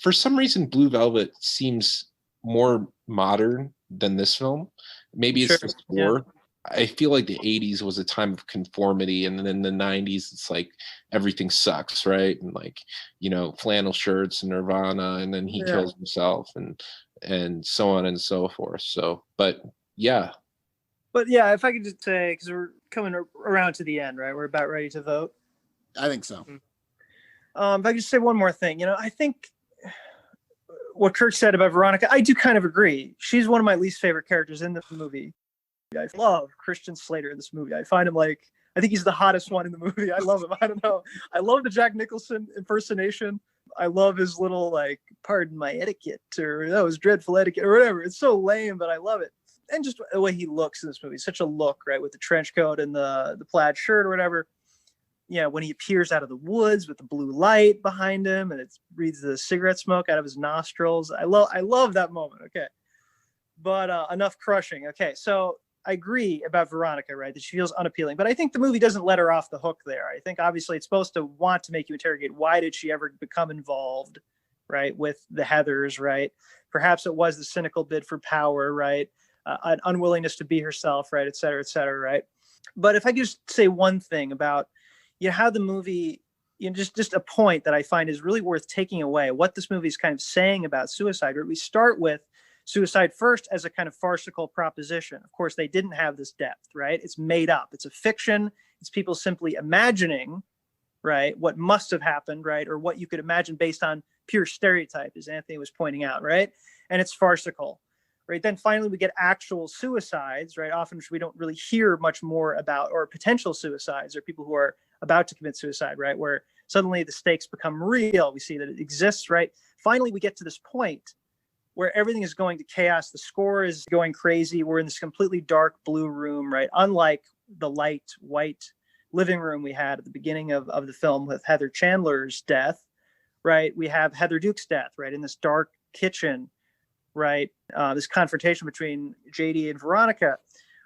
For some reason, Blue Velvet seems more modern than this film. Maybe it's Sure, just yeah. war. I feel like the 80s was a time of conformity, and then in the 90s, it's like everything sucks, right? And like, you know, flannel shirts and Nirvana, and then he Yeah. kills himself, and so on and so forth. So, but yeah. But yeah, if I could just say, because we're coming around to the end, right? We're about ready to vote. I think so. If I could just say one more thing, you know, I think what Kirk said about Veronica, I do kind of agree. She's one of my least favorite characters in the movie. I love Christian Slater in this movie. I find him like, I think he's the hottest one in the movie. I love him. I don't know. I love the Jack Nicholson impersonation. I love his little like, pardon my etiquette, or that was dreadful etiquette, or whatever. It's so lame, but I love it. And just the way he looks in this movie, such a look, right? With the trench coat and the plaid shirt or whatever. Yeah, when he appears out of the woods with the blue light behind him, and it breathes the cigarette smoke out of his nostrils. I love that moment. Okay. But enough crushing. Okay, so I agree about Veronica, right? That she feels unappealing, but I think the movie doesn't let her off the hook there. I think obviously it's supposed to want to make you interrogate, why did she ever become involved, right, with the Heathers, right? Perhaps it was the cynical bid for power, right? An unwillingness to be herself, right, et cetera, right? But if I could just say one thing about, you know, how the movie, you know, just a point that I find is really worth taking away, what this movie is kind of saying about suicide, right? We start with suicide first as a kind of farcical proposition. Of course, they didn't have this depth, right? It's made up. It's a fiction. It's people simply imagining, right, what must have happened, right, or what you could imagine based on pure stereotype, as Anthony was pointing out, right? And it's farcical, right? Then finally, we get actual suicides, right? Often we don't really hear much more about, or potential suicides, or people who are about to commit suicide, right? Where suddenly the stakes become real. We see that it exists, right? Finally, we get to this point where everything is going to chaos. The score is going crazy. We're in this completely dark blue room, right? Unlike the light white living room we had at the beginning of the film with Heather Chandler's death, right? We have Heather Duke's death, right? In this dark kitchen, right? This confrontation between JD and Veronica,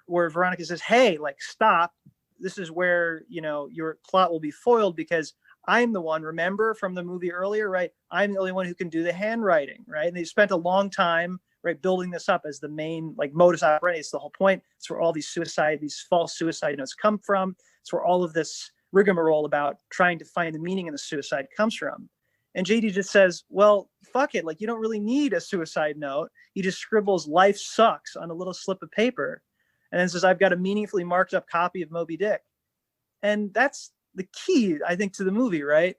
where Veronica says, hey, like, stop. This is where, you know, your plot will be foiled, because I'm the one, remember from the movie earlier, right? I'm the only one who can do the handwriting, right? And they spent a long time, right, building this up as the main, like, modus operandi. It's the whole point. It's where all these false suicide notes come from. It's where all of this rigmarole about trying to find the meaning in the suicide comes from. And JD just says, well, fuck it. Like, you don't really need a suicide note. He just scribbles "life sucks" on a little slip of paper. And then says, I've got a meaningfully marked up copy of Moby Dick. And that's the key, I think, to the movie, right?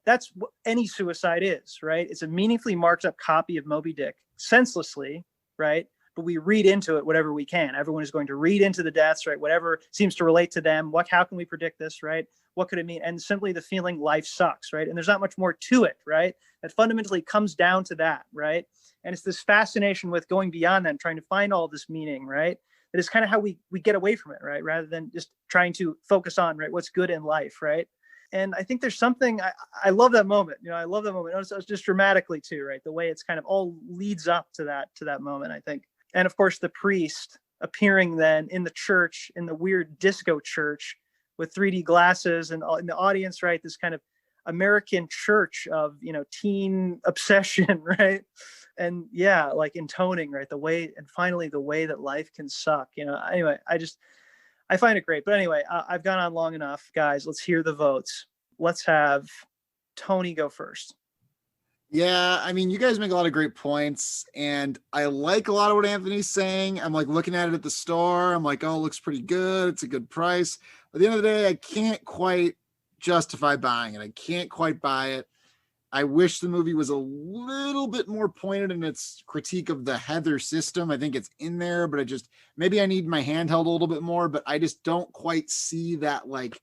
That's what any suicide is, right? It's a meaningfully marked up copy of Moby Dick, senselessly, right? But we read into it whatever we can. Everyone is going to read into the deaths, right? Whatever seems to relate to them. How can we predict this, right? What could it mean? And simply the feeling life sucks, right? And there's not much more to it, right? That fundamentally comes down to that, right? And it's this fascination with going beyond that and trying to find all this meaning, right? That is kind of how we get away from it, right? Rather than just trying to focus on, right, what's good in life, right? And I think there's something, I love that moment. I love that moment. It's just dramatically too, right? The way it's kind of all leads up to that moment, I think. And of course, the priest appearing then in the church, in the weird disco church with 3D glasses and in the audience, right? This kind of American church of, teen obsession, right? And yeah, like intoning, right? Finally, the way that life can suck, anyway, I find it great. But anyway, I've gone on long enough, guys. Let's hear the votes. Let's have Tony go first. Yeah, I mean, you guys make a lot of great points, and I like a lot of what Anthony's saying. I'm like looking at it at the store. I'm like, oh, it looks pretty good. It's a good price. But at the end of the day, I can't quite justify buying it. I can't quite buy it. I wish the movie was a little bit more pointed in its critique of the Heather system. I think it's in there, but maybe I need my handheld a little bit more, but I just don't quite see that like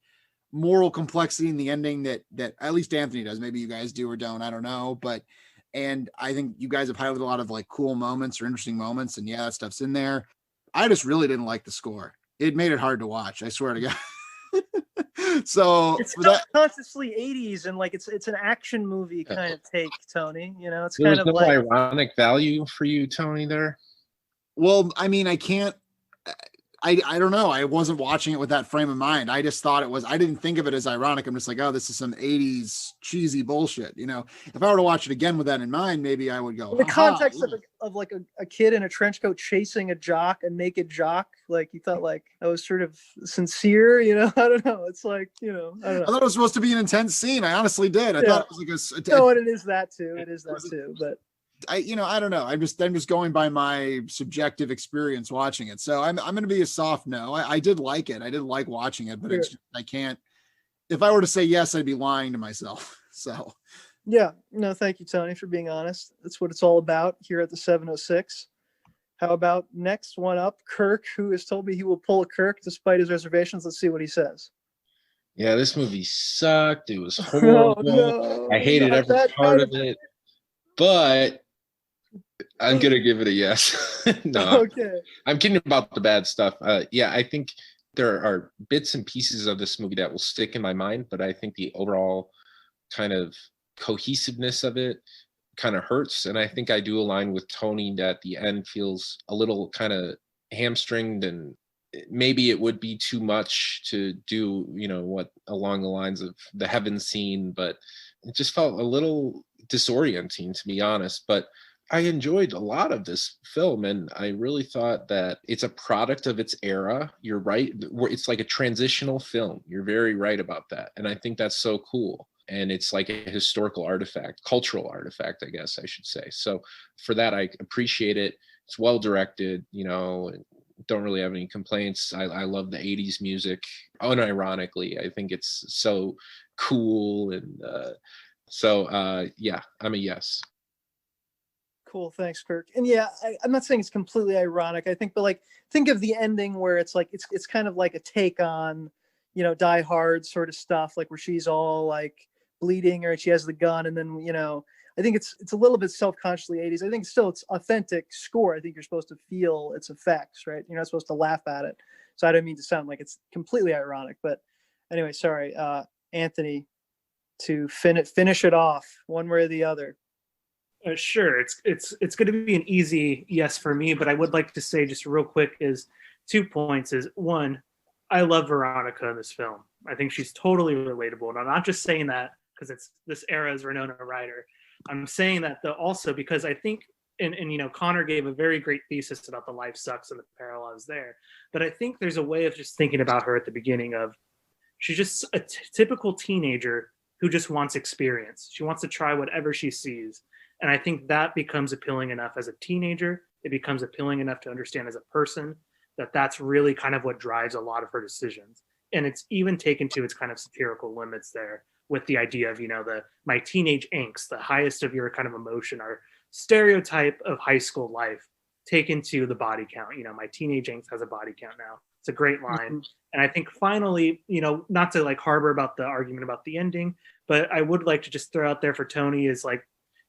moral complexity in the ending that at least Anthony does. Maybe you guys do or don't, I don't know. And I think you guys have highlighted a lot of like cool moments or interesting moments, and yeah, that stuff's in there. I just really didn't like the score. It made it hard to watch, I swear to God. So it's consciously 80s, and like it's an action movie kind of take, Tony. It's There kind was of no like ironic value for you, Tony, there. Well, I mean, I can't. I don't know. I wasn't watching it with that frame of mind. I just thought I didn't think of it as ironic. I'm just like, oh, this is some 80s cheesy bullshit. If I were to watch it again with that in mind, maybe I would go. In the context of like a kid in a trench coat chasing a naked jock, like you thought like that was sort of sincere, I don't know. It's like, I don't know. I thought it was supposed to be an intense scene. I honestly did. I thought it was like no, and it is that too. It is that too. But I don't know. I'm just going by my subjective experience watching it. So I'm going to be a soft no. I did like it. I did like watching it, but I can't. If I were to say yes, I'd be lying to myself. So yeah, no, thank you, Tony, for being honest. That's what it's all about here at the 706. How about next one up, Kirk, who has told me he will pull a Kirk despite his reservations. Let's see what he says. Yeah, this movie sucked. It was horrible. Oh, no, I hated every part of it. But I'm going to give it a yes. No, okay. I'm kidding about the bad stuff. Yeah, I think there are bits and pieces of this movie that will stick in my mind, but I think the overall kind of cohesiveness of it kind of hurts. And I think I do align with Tony that the end feels a little kind of hamstringed, and maybe it would be too much to do, what along the lines of the heaven scene, but it just felt a little disorienting, to be honest. But I enjoyed a lot of this film, and I really thought that it's a product of its era. You're right. It's like a transitional film. You're very right about that. And I think that's so cool. And it's like a historical artifact, cultural artifact, I guess I should say. So for that, I appreciate it. It's well directed, don't really have any complaints. I love the 80s music. Unironically, I think it's so cool. And yeah, I'm a yes. Cool. Thanks, Kirk. And yeah, I'm not saying it's completely ironic. I think, but like, think of the ending where it's like, it's kind of like a take on, Die Hard sort of stuff, like where she's all like bleeding or she has the gun. And then, I think it's a little bit self-consciously 80s. I think still it's authentic score. I think you're supposed to feel its effects, right? You're not supposed to laugh at it. So I don't mean to sound like it's completely ironic, but anyway, sorry, Anthony, to finish it off one way or the other. Sure, it's going to be an easy yes for me, but I would like to say just real quick is 2 points. Is one, I love Veronica in this film. I think she's totally relatable, and I'm not just saying that because it's this era's Winona Ryder. I'm saying that though also because I think, and Connor gave a very great thesis about the life sucks and the parallels there, but I think there's a way of just thinking about her at the beginning of she's just a typical teenager who just wants experience. She wants to try whatever she sees. And I think that becomes appealing enough as a teenager. It becomes appealing enough to understand as a person that that's really kind of what drives a lot of her decisions. and it's even taken to its kind of satirical limits there with the idea of, my teenage angst, the highest of your kind of emotion, our stereotype of high school life taken to the body count. My teenage angst has a body count now. It's a great line. Mm-hmm. And I think finally, not to like harbor about the argument about the ending, but I would like to just throw out there for Tony is like,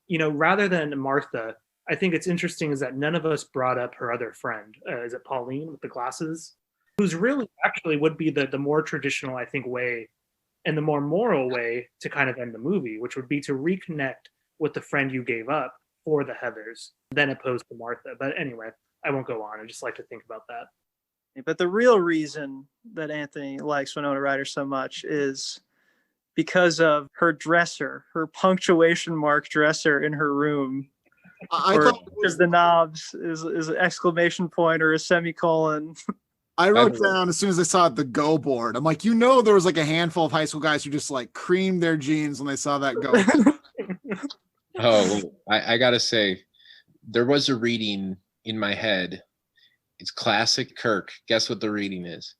rather than Martha, I think it's interesting is that none of us brought up her other friend. Is it Pauline with the glasses? Who's really actually would be the more traditional, I think, way and the more moral way to kind of end the movie, which would be to reconnect with the friend you gave up for the Heathers, then opposed to Martha. But anyway, I won't go on. I just like to think about that. But the real reason that Anthony likes Winona Ryder so much is because of her dresser, her punctuation mark dresser in her room. I thought because the knobs is an exclamation point or a semicolon. I wrote down as soon as I saw the go board. I'm like, there was like a handful of high school guys who just like creamed their jeans when they saw that go board. Oh, I gotta say, there was a reading in my head. It's classic Kirk. Guess what the reading is?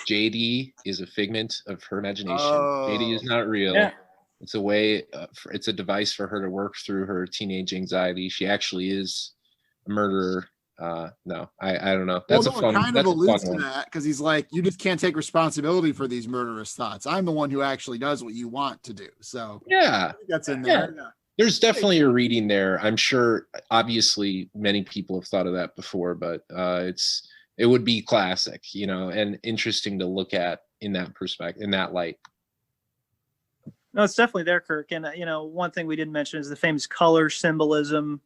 JD is a figment of her imagination. JD is not real. Yeah. It's a way. It's a device for her to work through her teenage anxiety. She actually is a murderer. No, I don't know. That's a fun. Kind that's of a alludes fun to one. that because he's like, you just can't take responsibility for these murderous thoughts. I'm the one who actually does what you want to do. So Yeah, I think that's in there. Yeah. There's definitely a reading there. I'm sure. Obviously, many people have thought of that before, but it would be classic, and interesting to look at in that perspective, in that light. No, it's definitely there, Kirk. And one thing we didn't mention is the famous color symbolism.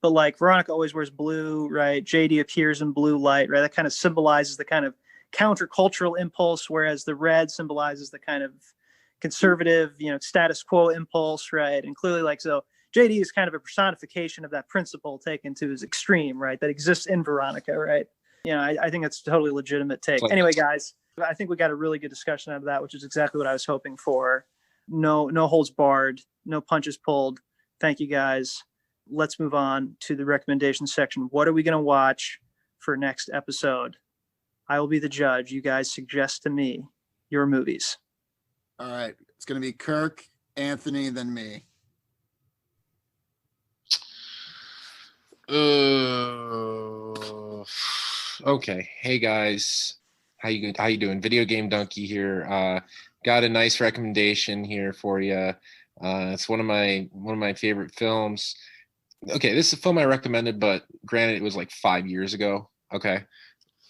But like Veronica always wears blue, right? JD appears in blue light, right? That kind of symbolizes the kind of countercultural impulse, whereas the red symbolizes the kind of conservative, status quo impulse, right? And clearly, so JD is kind of a personification of that principle taken to its extreme, right? That exists in Veronica, right? I think it's a totally legitimate take. Anyway, guys, I think we got a really good discussion out of that, which is exactly what I was hoping for. No holds barred, no punches pulled. Thank you, guys. Let's move on to the recommendation section. What are we going to watch for next episode? I will be the judge. You guys suggest to me your movies. All right. It's going to be Kirk, Anthony, then me. Okay. Hey guys, how you doing? Video Game Donkey here. Got a nice recommendation here for you. It's one of my favorite films. Okay, this is a film I recommended, but granted, it was like 5 years ago. Okay,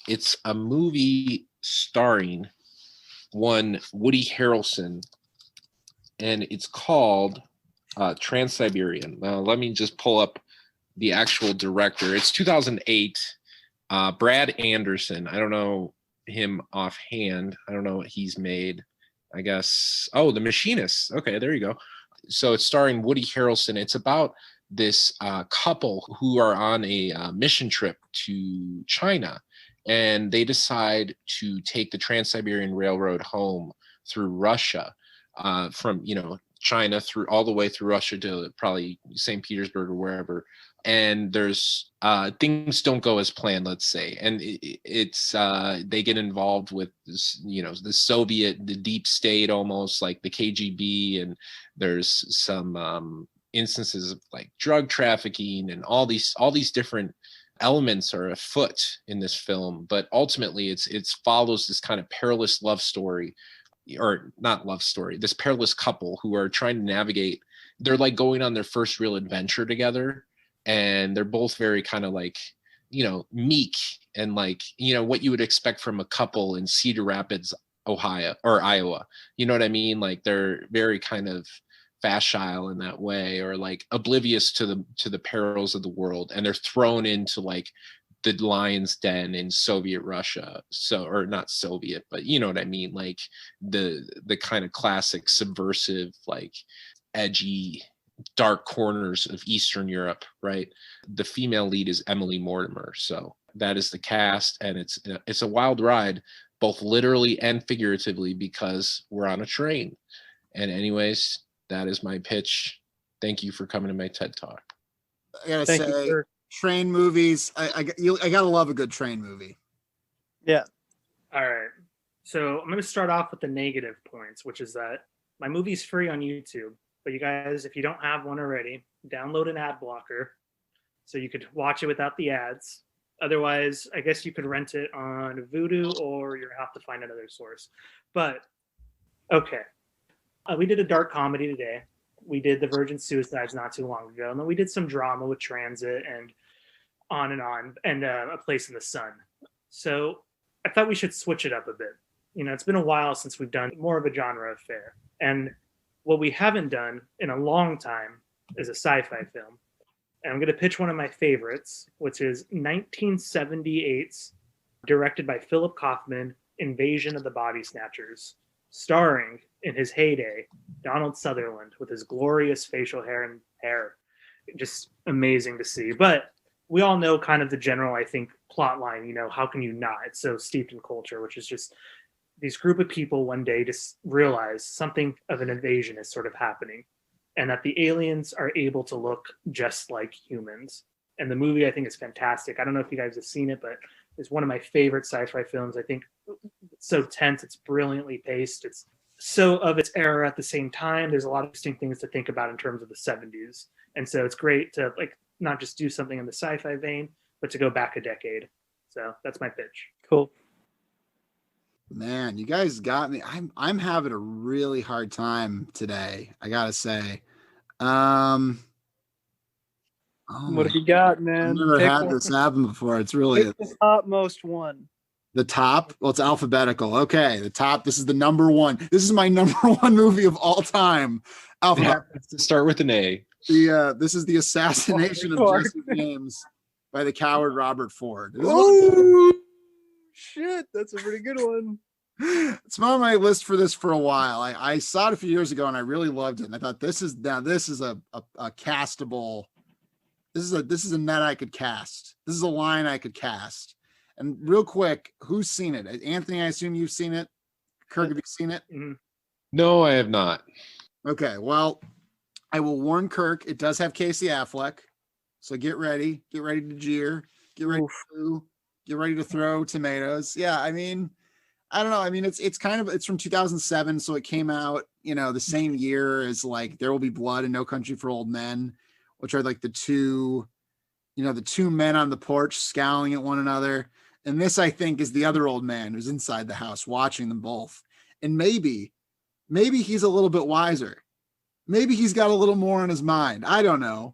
it's a movie starring one Woody Harrelson, and it's called Trans-Siberian. Now, let me just pull up the actual director. It's 2008. Brad Anderson. I don't know him offhand. I don't know what he's made. I guess. Oh, The Machinist. Okay, there you go. So it's starring Woody Harrelson. It's about this couple who are on a mission trip to China, and they decide to take the Trans-Siberian Railroad home through Russia, from China through all the way through Russia to probably St. Petersburg or wherever. And there's things don't go as planned, let's say, and it's they get involved with this, the deep state, almost like the KGB, and there's some instances of like drug trafficking, and all these different elements are afoot in this film. But ultimately it's follows this kind of perilous love story, or not love story, this perilous couple who are trying to navigate. They're like going on their first real adventure together, and they're both very kind of like, meek, and like, what you would expect from a couple in Cedar Rapids, Ohio or Iowa. You know what I mean? Like they're very kind of facile in that way, or like oblivious to the perils of the world, and they're thrown into like the lion's den in Soviet Russia. So, or not Soviet, but you know what I mean? Like the kind of classic subversive, like edgy, dark corners of Eastern Europe, right? The female lead is Emily Mortimer. So that is the cast, and it's a wild ride, both literally and figuratively, because we're on a train. And anyways, that is my pitch. Thank you for coming to my TED Talk. I gotta Thank say, you, sir. train movies. I gotta love a good train movie. Yeah. All right. So I'm going to start off with the negative points, which is that my movie's free on YouTube. But you guys, if you don't have one already, download an ad blocker so you could watch it without the ads. Otherwise, I guess you could rent it on Vudu or you'll have to find another source. But okay, we did a dark comedy today. We did The Virgin Suicides not too long ago. And then we did some drama with Transit and on, and A Place in the Sun. So I thought we should switch it up a bit. You know, it's been a while since we've done more of a genre affair. And what we haven't done in a long time is a sci-fi film. And I'm going to pitch one of my favorites, which is 1978's, directed by Philip Kaufman, Invasion of the Body Snatchers, starring, in his heyday, Donald Sutherland with his glorious facial hair. Just amazing to see. But we all know kind of the general, I think, plot line. You know, how can you not? It's so steeped in culture, which is just these group of people one day just realize something of an invasion is sort of happening and that the aliens are able to look just like humans. And the movie, I think, is fantastic. I don't know if you guys have seen it, but it's one of my favorite sci-fi films. I think it's so tense. It's brilliantly paced. It's so of its era at the same time. There's a lot of interesting things to think about in terms of the 70s. And so it's great to like not just do something in the sci-fi vein, but to go back a decade. So that's my pitch. Cool. Man, you guys got me. I'm having a really hard time today, I gotta say. Oh What have you got, man? I've never Pick had one. this happen before. It's really Pick the topmost one. the top. Well, it's alphabetical. Okay, the top. This is the number one. This is my number one movie of all time. Alphabet. Start with an A. This is the assassination Oh, of Jesse James by the coward Robert Ford. Oh shit, that's a pretty good one. It's on my list for this for a while. I saw it a few years ago and I really loved it. And I thought this is a castable. This is a net I could cast. This is a line I could cast. And real quick, who's seen it? Anthony, I assume you've seen it. Kirk, have you seen it? Mm-hmm. No, I have not. Okay, well, I will warn Kirk. It does have Casey Affleck, so get ready to jeer, get ready to get ready to throw tomatoes. Yeah, I mean, I don't know. I mean, it's from 2007, so it came out, the same year as like There Will Be Blood and No Country for Old Men, which are like the two men on the porch scowling at one another. And this, I think, is the other old man who's inside the house watching them both. And maybe he's a little bit wiser. Maybe he's got a little more on his mind. I don't know.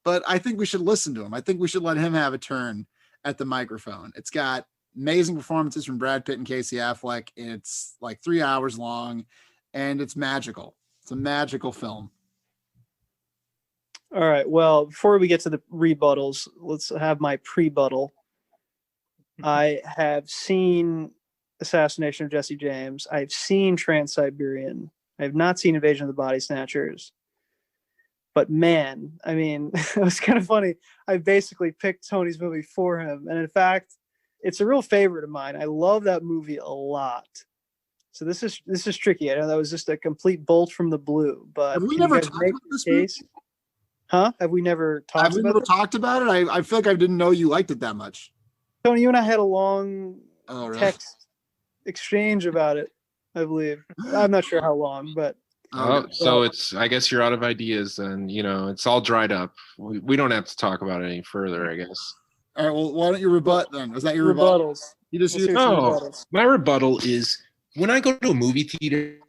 But I think we should listen to him. I think we should let him have a turn at the microphone. It's got amazing performances from Brad Pitt and Casey Affleck. It's like 3 hours long, and it's magical. It's a magical film. All right. Well, before we get to the rebuttals, let's have my pre-buttal. I have seen Assassination of Jesse James. I've seen Trans-Siberian. I have not seen Invasion of the Body Snatchers. But man, I mean, it was kind of funny. I basically picked Tony's movie for him. And in fact, it's a real favorite of mine. I love that movie a lot. So this is tricky. I know that was just a complete bolt from the blue. But have we never talked about this movie? Huh? Have we never talked about it? Talked about it? I feel like I didn't know you liked it that much. Tony, you and I had a long really? text exchange about it, I believe. I'm not sure how long, but So I guess you're out of ideas and it's all dried up. We don't have to talk about it any further, I guess. All right, well, why don't you rebut then? Was that your rebuttal? rebuttals? You just Let's used hear some No, rebuttals. my rebuttal is when I go to a movie theater,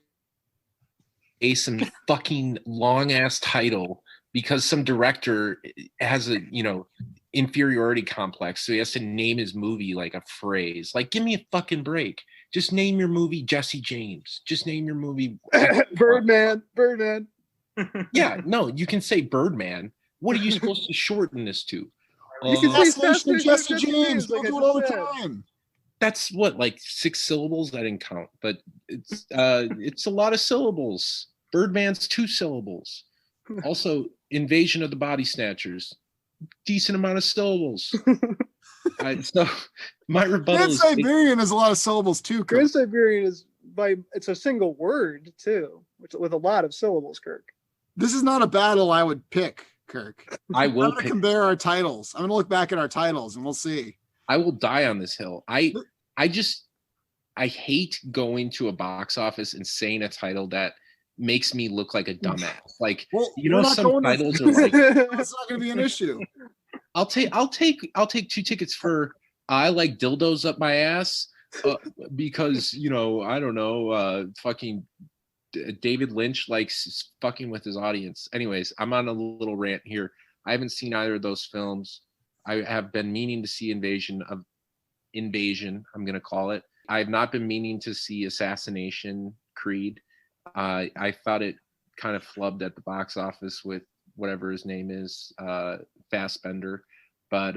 some fucking long ass title because some director has a inferiority complex, so he has to name his movie like a phrase. Like, give me a fucking break. Just name your movie Jesse James. Just name your movie Birdman. Yeah, no, you can say Birdman. What are you supposed to shorten this to? You can say Assassination of Jesse Jesse James. James, like We'll I do it all the just said. time. That's what, like 6 syllables? I didn't count, but it's a lot of syllables. Birdman's 2 syllables. Also, Invasion of the Body Snatchers, decent amount of syllables. So my rebuttal is Trans-Siberian is a lot of syllables too, Kirk. Trans-Siberian it's a single word too, with a lot of syllables, Kirk. This is not a battle I would pick, Kirk. I I'm will going to compare our titles. I'm going to look back at our titles and we'll see. I will die on this hill. I just I hate going to a box office and saying a title that makes me look like a dumbass. Like, Well, you we're know, not some going to- titles are like, It's not going to be an issue. I'll take 2 tickets for I like dildos up my ass because, you know, I don't know, fucking David Lynch likes fucking with his audience. Anyways, I'm on a little rant here. I haven't seen either of those films. I have been meaning to see Invasion, I'm going to call it. I have not been meaning to see Assassination Creed. I thought it kind of flubbed at the box office with whatever his name is, Fassbender. But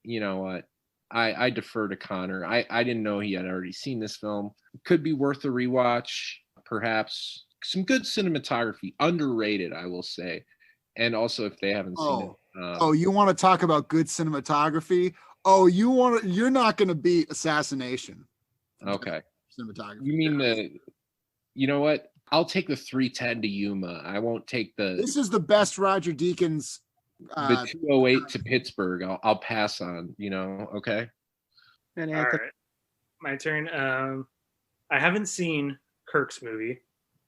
you know what? I defer to Connor. I didn't know he had already seen this film. Could be worth a rewatch, perhaps. Some good cinematography, underrated, I will say. And also, if they haven't seen it, you want to talk about good cinematography? Oh, you're not going to beat Assassination. Okay. Cinematography. You mean you know what? I'll take the 310 to Yuma. I won't take the. This is the best Roger Deakins. The 208 to Pittsburgh. I'll pass on. You know. Okay. And All right, my turn. I haven't seen Kirk's movie,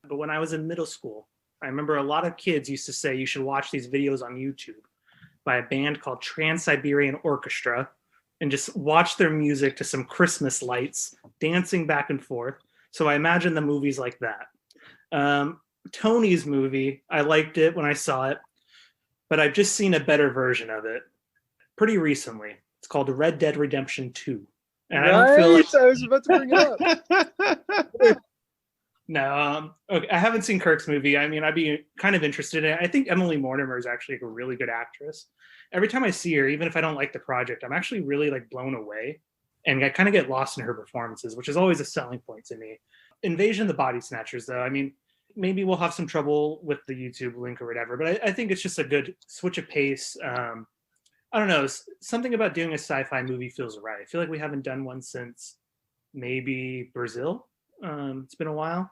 but when I was in middle school, I remember a lot of kids used to say you should watch these videos on YouTube by a band called Trans-Siberian Orchestra and just watch their music to some Christmas lights, dancing back and forth. So I imagine the movies like that. Tony's movie, I liked it when I saw it, but I've just seen a better version of it pretty recently. It's called Red Dead Redemption 2. And I don't feel like I was about to bring it up. No, okay. I haven't seen Kirk's movie. I mean, I'd be kind of interested in it. I think Emily Mortimer is actually a really good actress. Every time I see her, even if I don't like the project, I'm actually really like blown away. And I kind of get lost in her performances, which is always a selling point to me. Invasion of the Body Snatchers, though, I mean, maybe we'll have some trouble with the YouTube link or whatever, but I think it's just a good switch of pace. I don't know. Something about doing a sci-fi movie feels right. I feel like we haven't done one since maybe Brazil. It's been a while.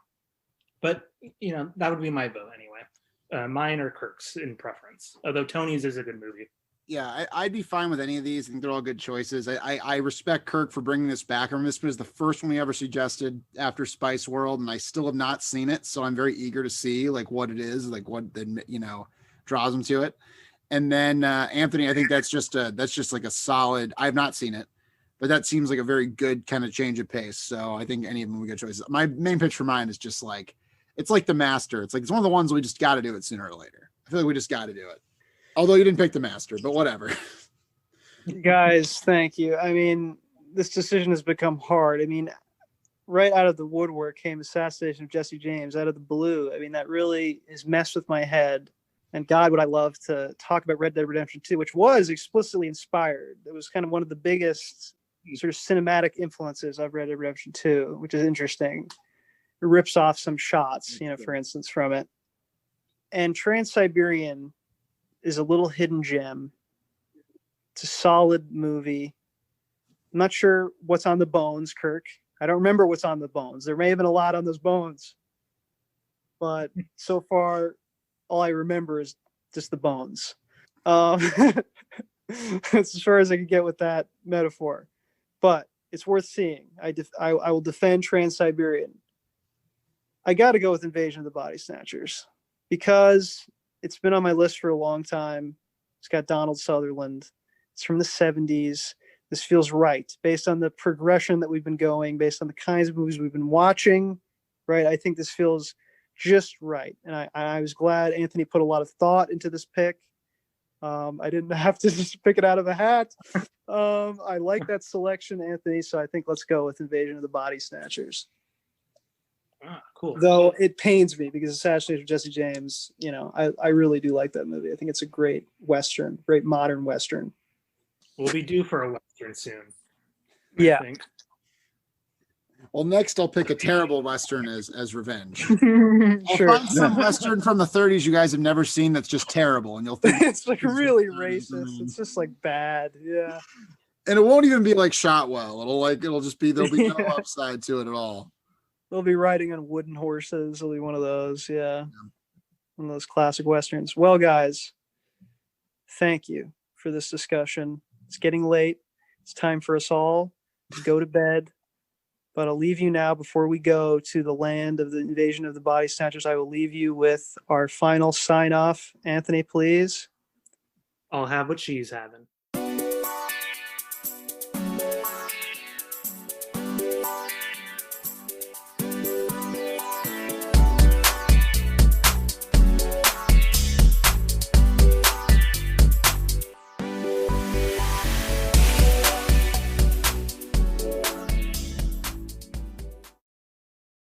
But, you know, that would be my vote anyway. Mine or Kirk's in preference, although Tony's is a good movie. Yeah, I'd be fine with any of these. I think they're all good choices. I respect Kirk for bringing this back. I remember this was the first one we ever suggested after Spice World, and I still have not seen it. So I'm very eager to see like what it is, like what draws them to it. And then Anthony, I think that's just like a solid. I have not seen it, but that seems like a very good kind of change of pace. So I think any of them would be good choices. My main pitch for mine is just like it's like The Master. It's one of the ones we just got to do it sooner or later. I feel like we just got to do it. Although you didn't pick The Master, but whatever. Guys, thank you. I mean, this decision has become hard. I mean, right out of the woodwork came Assassination of Jesse James, out of the blue. I mean, that really has messed with my head. And God, would I love to talk about Red Dead Redemption 2, which was explicitly inspired. It was kind of one of the biggest sort of cinematic influences of Red Dead Redemption 2, which is interesting. It rips off some shots, for instance, from it. And Trans-Siberian is a little hidden gem. It's a solid movie. I'm not sure what's on the bones, Kirk. I don't remember what's on the bones. There may have been a lot on those bones. But so far, all I remember is just the bones. That's as far as I can get with that metaphor. But it's worth seeing. I will defend Trans-Siberian. I got to go with Invasion of the Body Snatchers because it's been on my list for a long time. It's got Donald Sutherland. It's from the 70s. This feels right based on the progression that we've been going, based on the kinds of movies we've been watching, right? I think this feels just right. And I was glad Anthony put a lot of thought into this pick. I didn't have to just pick it out of a hat. I like that selection, Anthony. So I think let's go with Invasion of the Body Snatchers. Cool. Though it pains me because Assassination of Jesse James, I really do like that movie. I think it's a great Western, great modern Western. We'll be due for a Western soon. Yeah. I think. Well, next I'll pick a terrible Western as revenge. Sure. I'll find some Western from the 30s you guys have never seen that's just terrible, and you'll think it's like really racist. It's just like bad. Yeah. And it won't even be like shot well. There'll be no upside to it at all. They'll be riding on wooden horses. It'll be one of those. Yeah. One of those classic Westerns. Well, guys, thank you for this discussion. It's getting late. It's time for us all to go to bed. But I'll leave you now before we go to the land of the invasion of the body snatchers. I will leave you with our final sign off. Anthony, please. I'll have what she's having.